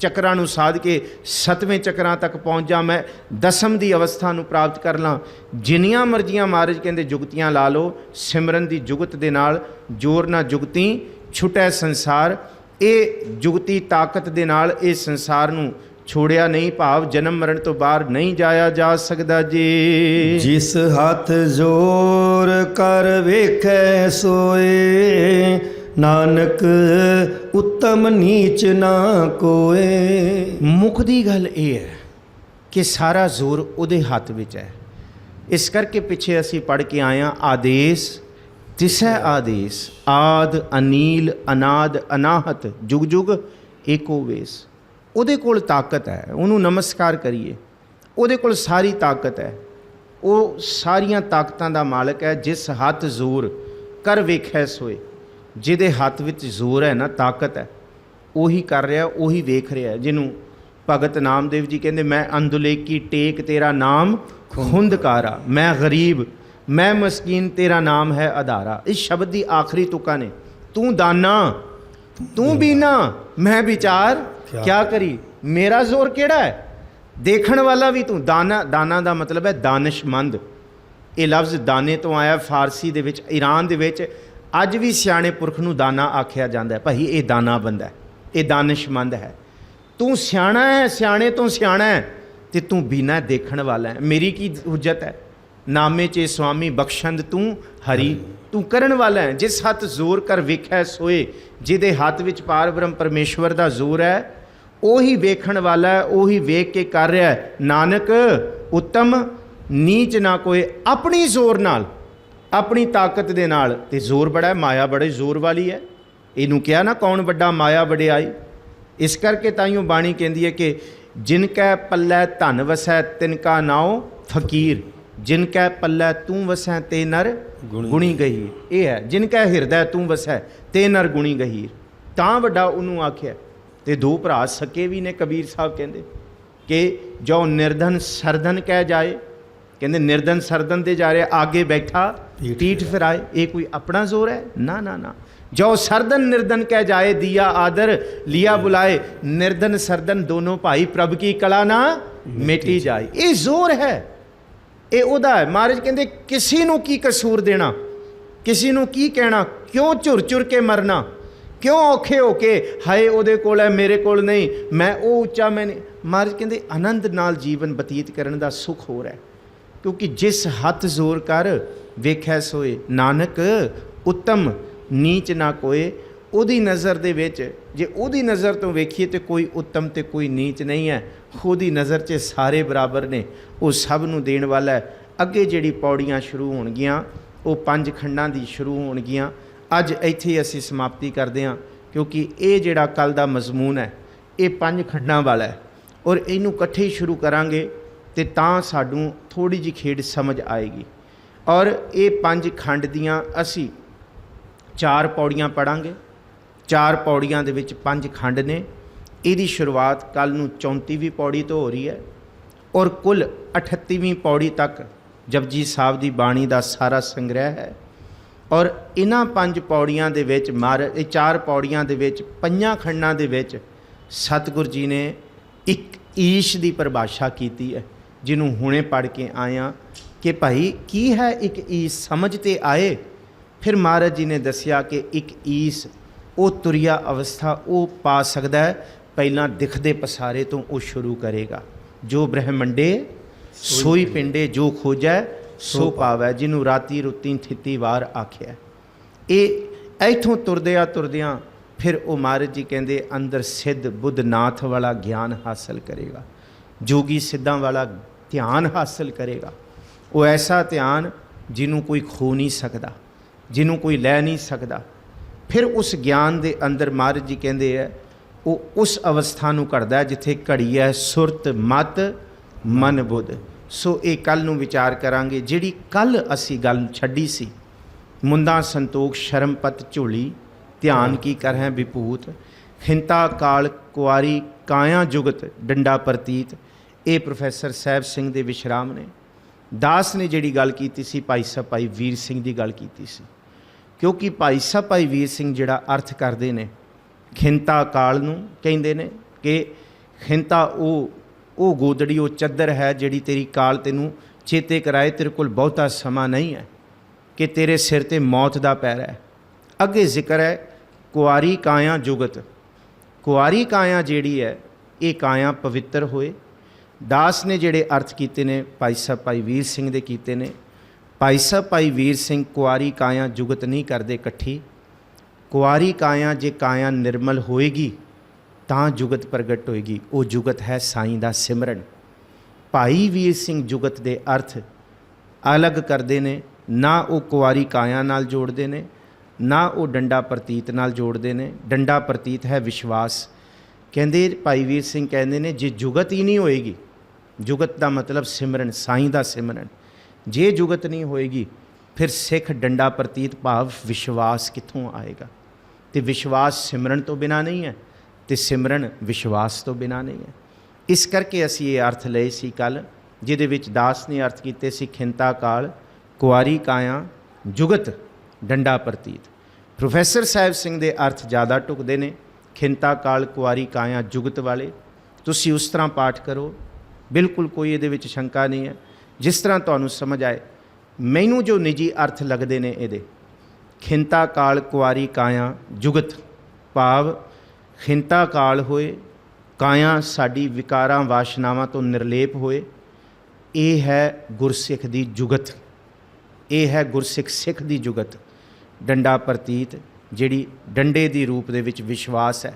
चक्रां नूं साध के 7वें चक्रां तक पहुँच जा, मैं 10वीं दी अवस्था नूं प्राप्त कर ला। जिन्नियां मर्जियां महाराज कहंदे जुगतियां ला लो, सिमरन दी जुगत दे नाल जोर ना जुगती छुटै संसार। ये जुगती ताकत दे नाल ये संसार नूं छोड़िया नहीं, भाव जन्म मरण तो बाहर नहीं जाया जा सकता जी। जिस हाथ जोर कर वेखै सोए, नानक उत्तम नीच ना कोए। मुख दी गल ये है कि सारा जोर उहदे हथ विच है। इस करके पिछे असी पढ़ के आए हैं, आदेश तिसै आदेश, आद अनील अनाद अनाहत जुग जुग एको वेस। ਉਹਦੇ ਕੋਲ ਤਾਕਤ ਹੈ, ਉਹਨੂੰ ਨਮਸਕਾਰ ਕਰੀਏ। ਉਹਦੇ ਕੋਲ ਸਾਰੀ ਤਾਕਤ ਹੈ, ਉਹ ਸਾਰੀਆਂ ਤਾਕਤਾਂ ਦਾ ਮਾਲਕ ਹੈ। ਜਿਸ ਹੱਥ ਜ਼ੋਰ ਕਰ ਵੇਖੈ ਸੋਏ, ਜਿਹਦੇ ਹੱਥ ਵਿੱਚ ਜ਼ੋਰ ਹੈ ਨਾ, ਤਾਕਤ ਹੈ, ਉਹੀ ਕਰ ਰਿਹਾ, ਉਹੀ ਵੇਖ ਰਿਹਾ। ਜਿਹਨੂੰ ਭਗਤ ਨਾਮਦੇਵ ਜੀ ਕਹਿੰਦੇ, ਮੈਂ ਅੰਦੁਲੇਕੀ ਟੇਕ ਤੇਰਾ ਨਾਮ ਖੁੰਦਕਾਰਾ, ਮੈਂ ਗਰੀਬ ਮੈਂ ਮਸਕੀਨ ਤੇਰਾ ਨਾਮ ਹੈ ਆਧਾਰਾ। ਇਸ ਸ਼ਬਦ ਦੀ ਆਖਰੀ ਤੁਕਾਂ ਨੇ, ਤੂੰ ਦਾਨਾ ਤੂੰ ਬੀਨਾ मैं विचार क्या करी, मेरा जोर केड़ा है, देखण वाला भी तू। दाना, दाना का मतलब है दानिशमंद। ये लफ्ज़ दाने तो आया फारसी दे विच, ईरान दे विच अज भी सियाणे पुरख नूं दाना आख्या जाता है। भाई ये दाना बंदा है, ये दानिशमंद है। तू सियाणा है, सियाणे तो सियाणा है, ते तू बिना देखण वाला है। मेरी की हुज्जत है, नामे चे स्वामी बख्शंद तू हरी। तू करन वाला है। जिस हथ जोर कर वेखै सोए, जिहदे हथ विच पार ब्रह्म परमेश्वर का जोर है, ਉਹੀ ਵੇਖਣ वाला है, ਉਹੀ वेख के कर रहा है। नानक उत्तम नीच ना कोई। अपनी जोर नाल, अपनी ताकत दे नाल, ते जोर बड़ा है, माया बड़े जोर वाली है। इनू कहा ना, कौन बड़ा माया बड़ियाई। इस करके ताइयों बाणी कहती है कि जिनकै पल्लै धन वसै तिनका नाओ फकीर। जिन कै पल्लै तू वसै ते नर गुणी गहीर। ये है जिन कै हिरदै तू वसै ते नर गुणी गहीर। तां वड्डा ਉਹਨੂੰ ਆਖਿਆ। ਤੇ ਦੋ ਭਰਾ ਸਕੇ ਵੀ ਨੇ, ਕਬੀਰ ਸਾਹਿਬ ਕਹਿੰਦੇ ਕਿ ਜੋ ਨਿਰਧਨ ਸਰਧਨ ਕਹਿ ਜਾਏ, ਕਹਿੰਦੇ ਨਿਰਧਨ ਸਰਧਨ ਤੇ ਜਾ ਰਿਹਾ, ਆਗੇ ਬੈਠਾ ਪੀਠ ਫਿਰਾਏ। ਇਹ ਕੋਈ ਆਪਣਾ ਜ਼ੋਰ ਹੈ? ਨਾ ਨਾ ਨਾ। जो सरदन निर्धन कह जाए, दिया आदर लिया बुलाए, निर्धन सरदन दोनों भाई प्रभ की कला ना मिटी जाए। ये जोर है, ये ओदा है। महाराज कहते किसी नू की कसूर देना, किसी नू की कहना, क्यों झुर झुर के मरना, क्यों औखे हो के हाय ओदे कोल है मेरे कोल नहीं, मैं वो उच्चा मैं नहीं। महाराज कहते आनंद नाल जीवन बतीत करने का सुख हो रहा है, क्योंकि जिस हथ जोर कर वेखै सोए नानक उत्तम नीच ना कोए। ਉਹਦੀ ਨਜ਼ਰ ਦੇ ਵਿੱਚ ਜੇ ਉਹਦੀ ਨਜ਼ਰ ਤੋਂ ਵੇਖੀਏ ਤੇ ਕੋਈ ਉੱਤਮ ਤੇ ਕੋਈ ਨੀਚ ਨਹੀਂ ਹੈ। ਉਹਦੀ ਨਜ਼ਰ 'ਚ ਸਾਰੇ ਬਰਾਬਰ ਨੇ, ਉਹ ਸਭ ਨੂੰ ਦੇਣ ਵਾਲਾ ਹੈ। ਅੱਗੇ ਜਿਹੜੀ ਪੌੜੀਆਂ ਸ਼ੁਰੂ ਹੋਣਗੀਆਂ ਉਹ 5 ਖੰਡਾਂ ਦੀ ਸ਼ੁਰੂ ਹੋਣਗੀਆਂ। ਅੱਜ ਇੱਥੇ ਅਸੀਂ ਸਮਾਪਤੀ ਕਰਦੇ ਹਾਂ, ਕਿਉਂਕਿ ਇਹ ਜਿਹੜਾ ਕੱਲ੍ਹ ਦਾ ਮਜ਼ਮੂਨ ਹੈ ਇਹ 5 ਖੰਡਾਂ ਵਾਲਾ ਹੈ, ਔਰ ਇਹਨੂੰ ਇਕੱਠੇ ਹੀ ਸ਼ੁਰੂ ਕਰਾਂਗੇ ਤੇ ਤਾਂ ਸਾਨੂੰ ਥੋੜ੍ਹੀ ਜਿਹੀ ਖੇਡ ਸਮਝ ਆਏਗੀ। ਔਰ ਇਹ 5 ਖੰਡ ਦੀਆਂ ਅਸੀਂ 4 ਪੌੜੀਆਂ ਪੜਾਂਗੇ। 4 ਪੌੜੀਆਂ ਦੇ ਵਿੱਚ 5 ਖੰਡ ਨੇ। ਇਹਦੀ ਸ਼ੁਰੂਆਤ ਕੱਲ੍ਹ ਨੂੰ 34ਵੀਂ ਪੌੜੀ ਤੋਂ ਹੋ ਰਹੀ ਹੈ, ਔਰ ਕੁੱਲ 38ਵੀਂ ਪੌੜੀ ਤੱਕ ਜਪਜੀ ਸਾਹਿਬ ਦੀ ਬਾਣੀ ਦਾ ਸਾਰਾ ਸੰਗ੍ਰਹਿ ਹੈ। ਔਰ ਇਹਨਾਂ 5 ਪੌੜੀਆਂ ਦੇ ਵਿੱਚ ਇਹ 4 ਪੌੜੀਆਂ ਦੇ ਵਿੱਚ 5 ਖੰਡਾਂ ਦੇ ਵਿੱਚ ਸਤਿਗੁਰ ਜੀ ਨੇ ਇੱਕ ਈਸ਼ ਦੀ ਪਰਿਭਾਸ਼ਾ ਕੀਤੀ ਹੈ, ਜਿਹਨੂੰ ਹੁਣੇ ਪੜ੍ਹ ਕੇ ਆਇਆ ਕਿ ਭਾਈ ਕੀ ਹੈ ਇੱਕ ਈਸ਼, ਸਮਝ ਤੇ ਆਏ। ਫਿਰ ਮਹਾਰਾਜ ਜੀ ਨੇ ਦੱਸਿਆ ਕਿ ਇੱਕ ਈਸ ਉਹ ਤੁਰਿਆ ਅਵਸਥਾ ਉਹ ਪਾ ਸਕਦਾ ਹੈ, ਪਹਿਲਾਂ ਦਿਖਦੇ ਪਸਾਰੇ ਤੋਂ ਉਹ ਸ਼ੁਰੂ ਕਰੇਗਾ। ਜੋ ਬ੍ਰਹਮੰਡੇ ਸੋਈ ਪਿੰਡੇ, ਜੋ ਖੋਜੈ ਸੋ ਪਾਵੈ, ਜਿਹਨੂੰ ਰਾਤੀ ਰੁੱਤੀ ਥਿੱਤੀ ਵਾਰ ਆਖਿਆ। ਇਹ ਇੱਥੋਂ ਤੁਰਦਿਆਂ ਫਿਰ ਉਹ ਮਹਾਰਾਜ ਜੀ ਕਹਿੰਦੇ ਅੰਦਰ ਸਿੱਧ ਬੁੱਧਨਾਥ ਵਾਲਾ ਗਿਆਨ ਹਾਸਲ ਕਰੇਗਾ, ਜੋਗੀ ਸਿੱਧਾਂ ਵਾਲਾ ਧਿਆਨ ਹਾਸਲ ਕਰੇਗਾ। ਉਹ ਐਸਾ ਧਿਆਨ ਜਿਹਨੂੰ ਕੋਈ ਖੋ ਨਹੀਂ ਸਕਦਾ, ਜਿਹਨੂੰ ਕੋਈ ਲੈ ਨਹੀਂ ਸਕਦਾ। ਫਿਰ ਉਸ ਗਿਆਨ ਦੇ ਅੰਦਰ ਮਹਾਰਾਜ ਜੀ ਕਹਿੰਦੇ ਹੈ ਉਹ ਉਸ ਅਵਸਥਾ ਨੂੰ ਘੜਦਾ ਜਿੱਥੇ ਘੜੀ ਹੈ ਸੁਰਤ ਮਤ ਮਨ ਬੁੱਧ। ਸੋ ਇਹ ਕੱਲ੍ਹ ਨੂੰ ਵਿਚਾਰ ਕਰਾਂਗੇ। ਜਿਹੜੀ ਕੱਲ੍ਹ ਅਸੀਂ ਗੱਲ ਛੱਡੀ ਸੀ, ਮੁੰਦਾ ਸੰਤੋਖ ਸ਼ਰਮਪਤ ਝੋਲੀ, ਧਿਆਨ ਕੀ ਕਰਹਿ ਵਿਭੂਤ, ਹਿੰਤਾ ਕਾਲ ਕੁਆਰੀ ਕਾਇਆ ਜੁਗਤ ਡੰਡਾ ਪ੍ਰਤੀਤ। ਇਹ ਪ੍ਰੋਫੈਸਰ ਸਾਹਿਬ ਸਿੰਘ ਦੇ ਵਿਸ਼ਰਾਮ ਨੇ। ਦਾਸ ਨੇ ਜਿਹੜੀ ਗੱਲ ਕੀਤੀ ਸੀ, ਭਾਈ ਸਾਹਿਬ ਭਾਈ ਵੀਰ ਸਿੰਘ ਦੀ ਗੱਲ ਕੀਤੀ ਸੀ, ਕਿਉਂਕਿ ਭਾਈ ਸਾਹਿਬ ਭਾਈ ਵੀਰ ਸਿੰਘ ਜਿਹੜਾ ਅਰਥ ਕਰਦੇ ਨੇ ਖਿੰਤਾ ਕਾਲ ਨੂੰ, ਕਹਿੰਦੇ ਨੇ ਕਿ ਖਿੰਤਾ ਉਹ ਗੋਦੜੀ, ਉਹ ਚੱਦਰ ਹੈ ਜਿਹੜੀ ਤੇਰੀ ਕਾਲ ਤੈਨੂੰ ਚੇਤੇ ਕਰਾਏ ਤੇਰੇ ਕੋਲ ਬਹੁਤਾ ਸਮਾਂ ਨਹੀਂ ਹੈ, ਕਿ ਤੇਰੇ ਸਿਰ 'ਤੇ ਮੌਤ ਦਾ ਪੈਰ ਹੈ। ਅੱਗੇ ਜ਼ਿਕਰ ਹੈ ਕੁਆਰੀ ਕਾਇਆ ਜੁਗਤ। ਕੁਆਰੀ ਕਾਇਆ ਜਿਹੜੀ ਹੈ ਇਹ ਕਾਇਆ ਪਵਿੱਤਰ ਹੋਏ। ਦਾਸ ਨੇ ਜਿਹੜੇ ਅਰਥ ਕੀਤੇ ਨੇ ਭਾਈ ਸਾਹਿਬ ਭਾਈ ਵੀਰ ਸਿੰਘ ਦੇ ਕੀਤੇ ਨੇ। ਭਾਈ ਸਾਹਿਬ ਭਾਈ ਵੀਰ ਸਿੰਘ ਕੁਆਰੀ ਕਾਇਆ ਜੁਗਤ ਨਹੀਂ ਕਰਦੇ ਇਕੱਠੀ। ਕੁਆਰੀ ਕਾਇਆ ਜੇ ਕਾਇਆ ਨਿਰਮਲ ਹੋਏਗੀ ਤਾਂ ਜੁਗਤ ਪ੍ਰਗਟ ਹੋਏਗੀ। ਉਹ ਜੁਗਤ ਹੈ ਸਾਈਂ ਦਾ ਸਿਮਰਨ। ਭਾਈ ਵੀਰ ਸਿੰਘ ਜੁਗਤ ਦੇ ਅਰਥ ਅਲੱਗ ਕਰਦੇ ਨੇ, ਨਾ ਉਹ ਕੁਆਰੀ ਕਾਇਆ ਨਾਲ ਜੋੜਦੇ ਨੇ, ਨਾ ਉਹ ਡੰਡਾ ਪ੍ਰਤੀਤ ਨਾਲ ਜੋੜਦੇ ਨੇ। ਡੰਡਾ ਪ੍ਰਤੀਤ ਹੈ ਵਿਸ਼ਵਾਸ। ਕਹਿੰਦੇ ਭਾਈ ਵੀਰ ਸਿੰਘ ਕਹਿੰਦੇ ਨੇ ਜੇ ਜੁਗਤ ਹੀ ਨਹੀਂ ਹੋਏਗੀ, ਜੁਗਤ ਦਾ ਮਤਲਬ ਸਿਮਰਨ, ਸਾਈਂ ਦਾ ਸਿਮਰਨ, ਜੇ ਜੁਗਤ ਨਹੀਂ ਹੋਏਗੀ ਫਿਰ ਸਿੱਖ ਡੰਡਾ ਪ੍ਰਤੀਤ ਭਾਵ ਵਿਸ਼ਵਾਸ ਕਿੱਥੋਂ ਆਏਗਾ। ਤੇ ਵਿਸ਼ਵਾਸ ਸਿਮਰਨ ਤੋਂ ਬਿਨਾਂ ਨਹੀਂ ਹੈ, ਤੇ ਸਿਮਰਨ ਵਿਸ਼ਵਾਸ ਤੋਂ ਬਿਨਾਂ ਨਹੀਂ ਹੈ। ਇਸ ਕਰਕੇ ਅਸੀਂ ਇਹ ਅਰਥ ਲਏ ਸੀ ਕੱਲ੍ਹ, ਜਿਹਦੇ ਵਿੱਚ ਦਾਸ ਨੇ ਅਰਥ ਕੀਤੇ ਸੀ ਖਿੰਤਾ ਕਾਲ ਕੁਆਰੀ ਕਾਇਆ ਜੁਗਤ ਡੰਡਾ ਪ੍ਰਤੀਤ। ਪ੍ਰੋਫੈਸਰ ਸਾਹਿਬ ਸਿੰਘ ਦੇ ਅਰਥ ਜ਼ਿਆਦਾ ਢੁਕਦੇ ਨੇ, ਖਿੰਤਾ ਕਾਲ ਕੁਆਰੀ ਕਾਇਆ ਜੁਗਤ ਵਾਲੇ। ਤੁਸੀਂ ਉਸ ਤਰ੍ਹਾਂ ਪਾਠ ਕਰੋ, ਬਿਲਕੁਲ ਕੋਈ ਇਹਦੇ ਵਿੱਚ ਸ਼ੰਕਾ ਨਹੀਂ ਹੈ, ਜਿਸ ਤਰ੍ਹਾਂ ਤੁਹਾਨੂੰ ਸਮਝ ਆਏ। ਮੈਨੂੰ ਜੋ ਨਿੱਜੀ ਅਰਥ ਲੱਗਦੇ ਨੇ ਇਹਦੇ, ਖਿੰਤਾ ਕਾਲ ਕੁਆਰੀ ਕਾਇਆ ਜੁਗਤ ਭਾਵ ਖਿੰਤਾ ਕਾਲ ਹੋਏ, ਕਾਇਆ ਸਾਡੀ ਵਿਕਾਰਾਂ ਵਾਸ਼ਨਾਵਾਂ ਤੋਂ ਨਿਰਲੇਪ ਹੋਏ। ਇਹ ਹੈ ਗੁਰਸਿੱਖ ਦੀ ਜੁਗਤ, ਇਹ ਹੈ ਗੁਰਸਿੱਖ ਸਿੱਖ ਦੀ ਜੁਗਤ। ਡੰਡਾ ਪ੍ਰਤੀਤ ਜਿਹੜੀ ਡੰਡੇ ਦੀ ਰੂਪ ਦੇ ਵਿੱਚ ਵਿਸ਼ਵਾਸ ਹੈ।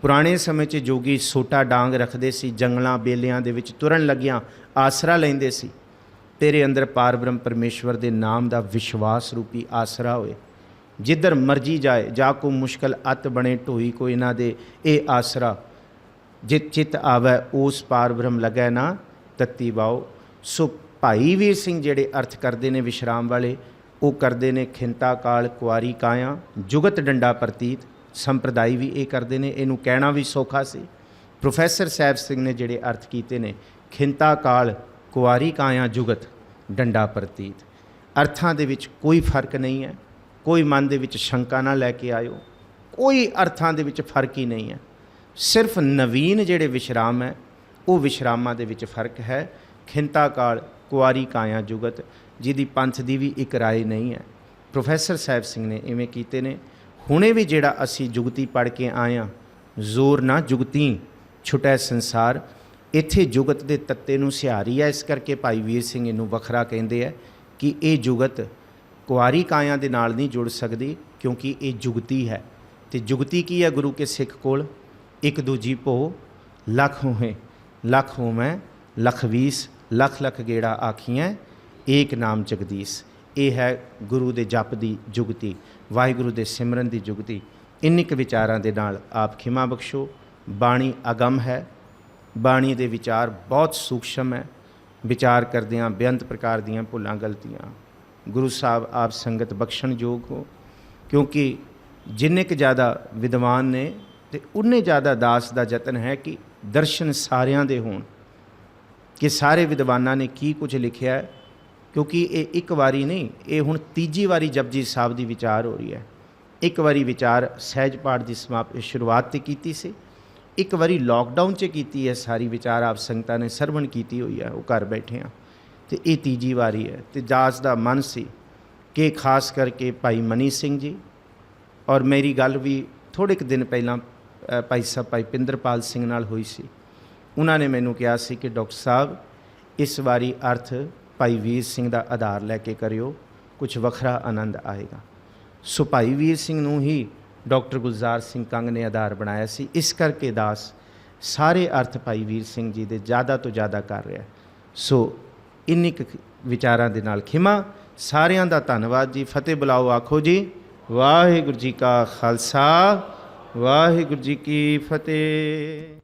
ਪੁਰਾਣੇ ਸਮੇਂ 'ਚ ਜੋਗੀ ਸੋਟਾ ਡਾਂਗ ਰੱਖਦੇ ਸੀ, ਜੰਗਲਾਂ ਬੇਲਿਆਂ ਦੇ ਵਿੱਚ ਤੁਰਨ ਲੱਗਿਆਂ ਆਸਰਾ ਲੈਂਦੇ ਸੀ। ਤੇਰੇ ਅੰਦਰ ਪਾਰ ਬ੍ਰਹਮ ਪਰਮੇਸ਼ਵਰ ਦੇ ਨਾਮ ਦਾ ਵਿਸ਼ਵਾਸ ਰੂਪੀ ਆਸਰਾ ਹੋਏ। ਜਿੱਧਰ ਮਰਜੀ ਜਾਏ, ਜਾ ਕੋ ਮੁਸ਼ਕਲ ਅਤ ਬਣੇ ਢੋਈ ਕੋਈ ਨਾ ਦੇ, ਇਹ ਆਸਰਾ ਜਿਤ ਚਿਤ ਆਵੈ ਉਸ ਪਾਰ ਬ੍ਰਹਮ ਲੱਗੈ ਨਾ ਤੱਤੀ ਬਾਓ। ਸੋ ਭਾਈ ਵੀਰ ਸਿੰਘ ਜਿਹੜੇ ਅਰਥ ਕਰਦੇ ਨੇ ਵਿਸ਼ਰਾਮ ਵਾਲੇ, ਉਹ ਕਰਦੇ ਨੇ ਖਿੰਤਾ ਕਾਲ ਕੁਆਰੀ ਕਾਇਆ ਜੁਗਤ ਡੰਡਾ ਪ੍ਰਤੀਤ। ਸੰਪਰਦਾਈ ਵੀ ਇਹ ਕਰਦੇ ਨੇ, ਇਹਨੂੰ ਕਹਿਣਾ ਵੀ ਸੌਖਾ ਸੀ। ਪ੍ਰੋਫੈਸਰ ਸਾਹਿਬ ਸਿੰਘ ਨੇ ਜਿਹੜੇ ਅਰਥ ਕੀਤੇ ਨੇ ਖਿੰਤਾ ਕਾਲ ਕੁਆਰੀ ਕਾਇਆ ਜੁਗਤ ਡੰਡਾ ਪ੍ਰਤੀਤ, ਅਰਥਾਂ ਦੇ ਵਿੱਚ ਕੋਈ ਫਰਕ ਨਹੀਂ ਹੈ। ਕੋਈ ਮਨ ਦੇ ਵਿੱਚ ਸ਼ੰਕਾ ਨਾ ਲੈ ਕੇ ਆਇਓ, ਕੋਈ ਅਰਥਾਂ ਦੇ ਵਿੱਚ ਫਰਕ ਹੀ ਨਹੀਂ ਹੈ। ਸਿਰਫ ਨਵੀਨ ਜਿਹੜੇ ਵਿਸ਼ਰਾਮ ਹੈ ਉਹ ਵਿਸ਼ਰਾਮਾਂ ਦੇ ਵਿੱਚ ਫਰਕ ਹੈ। ਖਿੰਤਾ ਕਾਲ ਕੁਆਰੀ ਕਾਇਆ ਜੁਗਤ, ਜਿਹਦੀ ਪੰਥ ਦੀ ਵੀ ਇੱਕ ਰਾਏ ਨਹੀਂ ਹੈ। ਪ੍ਰੋਫੈਸਰ ਸਾਹਿਬ ਸਿੰਘ ਨੇ ਇਵੇਂ ਕੀਤੇ ਨੇ। ਹੁਣੇ ਵੀ ਜਿਹੜਾ ਅਸੀਂ ਜੁਗਤੀ ਪੜ੍ਹ ਕੇ ਆਏ ਹਾਂ, ਜ਼ੋਰ ਨਾ ਜੁਗਤੀ ਛੁਟੈ ਸੰਸਾਰ, ਇੱਥੇ ਜੁਗਤ ਦੇ ਤੱਤੇ ਨੂੰ ਸਿਹਾਰੀ ਹੈ। ਇਸ ਕਰਕੇ ਭਾਈ ਵੀਰ ਸਿੰਘ ਇਹਨੂੰ ਵੱਖਰਾ ਕਹਿੰਦੇ ਆ ਕਿ ਇਹ ਜੁਗਤ ਕੁਆਰੀ ਕਾਇਆ ਦੇ ਨਾਲ ਨਹੀਂ ਜੁੜ ਸਕਦੀ, ਕਿਉਂਕਿ ਇਹ ਜੁਗਤੀ ਹੈ। ਤੇ ਜੁਗਤੀ ਕੀ ਹੈ ਗੁਰੂ ਕੇ ਸਿੱਖ ਕੋਲ? ਇੱਕ ਦੂਜੀ ਭੋ ਲੱਖ ਹੋਏ ਲੱਖ ਹੋਵੈ ਲੱਖ ਵੀਸ, ਲੱਖ ਲੱਖ ਗੇੜਾ ਆਖੀਆਂ ਏਕ ਨਾਮ ਜਗਦੀਸ਼। ਇਹ ਹੈ ਗੁਰੂ ਦੇ ਜਪ ਦੀ ਜੁਗਤੀ, ਵਾਹਿਗੁਰੂ ਦੇ ਸਿਮਰਨ ਦੀ ਜੁਗਤੀ। ਇੰਨੇ ਕੁ ਵਿਚਾਰਾਂ ਦੇ ਨਾਲ ਆਪ ਖਿਮਾ ਬਖਸ਼ੋ। ਬਾਣੀ ਅਗਮ ਹੈ, ਬਾਣੀ ਦੇ ਵਿਚਾਰ ਬਹੁਤ ਸੂਖਸ਼ਮ ਹੈ। ਵਿਚਾਰ ਕਰਦਿਆਂ ਬੇਅੰਤ ਪ੍ਰਕਾਰ ਦੀਆਂ ਭੁੱਲਾਂ ਗਲਤੀਆਂ ਗੁਰੂ ਸਾਹਿਬ ਆਪ ਸੰਗਤ ਬਖਸ਼ਣ ਯੋਗ ਹੋ, ਕਿਉਂਕਿ ਜਿੰਨੇ ਕੁ ਜ਼ਿਆਦਾ ਵਿਦਵਾਨ ਨੇ ਤੇ ਉਨੇ ਜ਼ਿਆਦਾ ਦਾਸ ਦਾ ਯਤਨ ਹੈ ਕਿ ਦਰਸ਼ਨ ਸਾਰਿਆਂ ਦੇ ਹੋਣ, ਕਿ ਸਾਰੇ ਵਿਦਵਾਨਾਂ ਨੇ ਕੀ ਕੁਝ ਲਿਖਿਆ ਹੈ। ਕਿਉਂਕਿ ਇਹ ਇੱਕ ਵਾਰੀ ਨਹੀਂ, ਇਹ ਹੁਣ ਤੀਜੀ ਵਾਰੀ ਜਪਜੀ ਸਾਹਿਬ ਦੀ ਵਿਚਾਰ ਹੋ ਰਹੀ ਹੈ। ਇੱਕ ਵਾਰੀ ਵਿਚਾਰ ਸਹਿਜ ਪਾਠ ਦੀ ਸ਼ੁਰੂਆਤ 'ਤੇ ਕੀਤੀ ਸੀ, ਇੱਕ ਵਾਰੀ ਲੋਕਡਾਊਨ 'ਚ ਕੀਤੀ ਹੈ। ਸਾਰੀ ਵਿਚਾਰ ਆਪ ਸੰਗਤਾਂ ਨੇ ਸਰਵਣ ਕੀਤੀ ਹੋਈ ਹੈ, ਉਹ ਘਰ ਬੈਠੇ ਆ, ਅਤੇ ਇਹ ਤੀਜੀ ਵਾਰੀ ਹੈ। ਅਤੇ ਦਾਸ ਦਾ ਮਨ ਸੀ ਕਿ ਖਾਸ ਕਰਕੇ ਭਾਈ ਮਨੀ ਸਿੰਘ ਜੀ, ਔਰ ਮੇਰੀ ਗੱਲ ਵੀ ਥੋੜ੍ਹੇ ਕੁ ਦਿਨ ਪਹਿਲਾਂ ਭਾਈ ਸਾਹਿਬ ਭਾਈ ਪਿੰਦਰਪਾਲ ਸਿੰਘ ਨਾਲ ਹੋਈ ਸੀ। ਉਹਨਾਂ ਨੇ ਮੈਨੂੰ ਕਿਹਾ ਸੀ ਕਿ ਡਾਕਟਰ ਸਾਹਿਬ ਇਸ ਵਾਰੀ ਅਰਥ ਭਾਈ ਵੀਰ ਸਿੰਘ ਦਾ ਆਧਾਰ ਲੈ ਕੇ ਕਰਿਓ, ਕੁਝ ਵੱਖਰਾ ਆਨੰਦ ਆਏਗਾ। ਸੋ ਭਾਈ ਵੀਰ ਸਿੰਘ ਨੂੰ ਹੀ ਡਾਕਟਰ ਗੁਲਜ਼ਾਰ ਸਿੰਘ ਕੰਗ ਨੇ ਆਧਾਰ ਬਣਾਇਆ ਸੀ। ਇਸ ਕਰਕੇ ਦਾਸ ਸਾਰੇ ਅਰਥ ਭਾਈ ਵੀਰ ਸਿੰਘ ਜੀ ਦੇ ਜ਼ਿਆਦਾ ਤੋਂ ਜ਼ਿਆਦਾ ਕਰ ਰਿਹਾ। ਸੋ ਇੰਨੀ ਕੁ ਵਿਚਾਰਾਂ ਦੇ ਨਾਲ ਖਿਮਾ। ਸਾਰਿਆਂ ਦਾ ਧੰਨਵਾਦ ਜੀ। ਫਤਿਹ ਬੁਲਾਓ, ਆਖੋ ਜੀ ਵਾਹਿਗੁਰੂ ਜੀ ਕਾ ਖਾਲਸਾ, ਵਾਹਿਗੁਰੂ ਜੀ ਕੀ ਫਤਿਹ।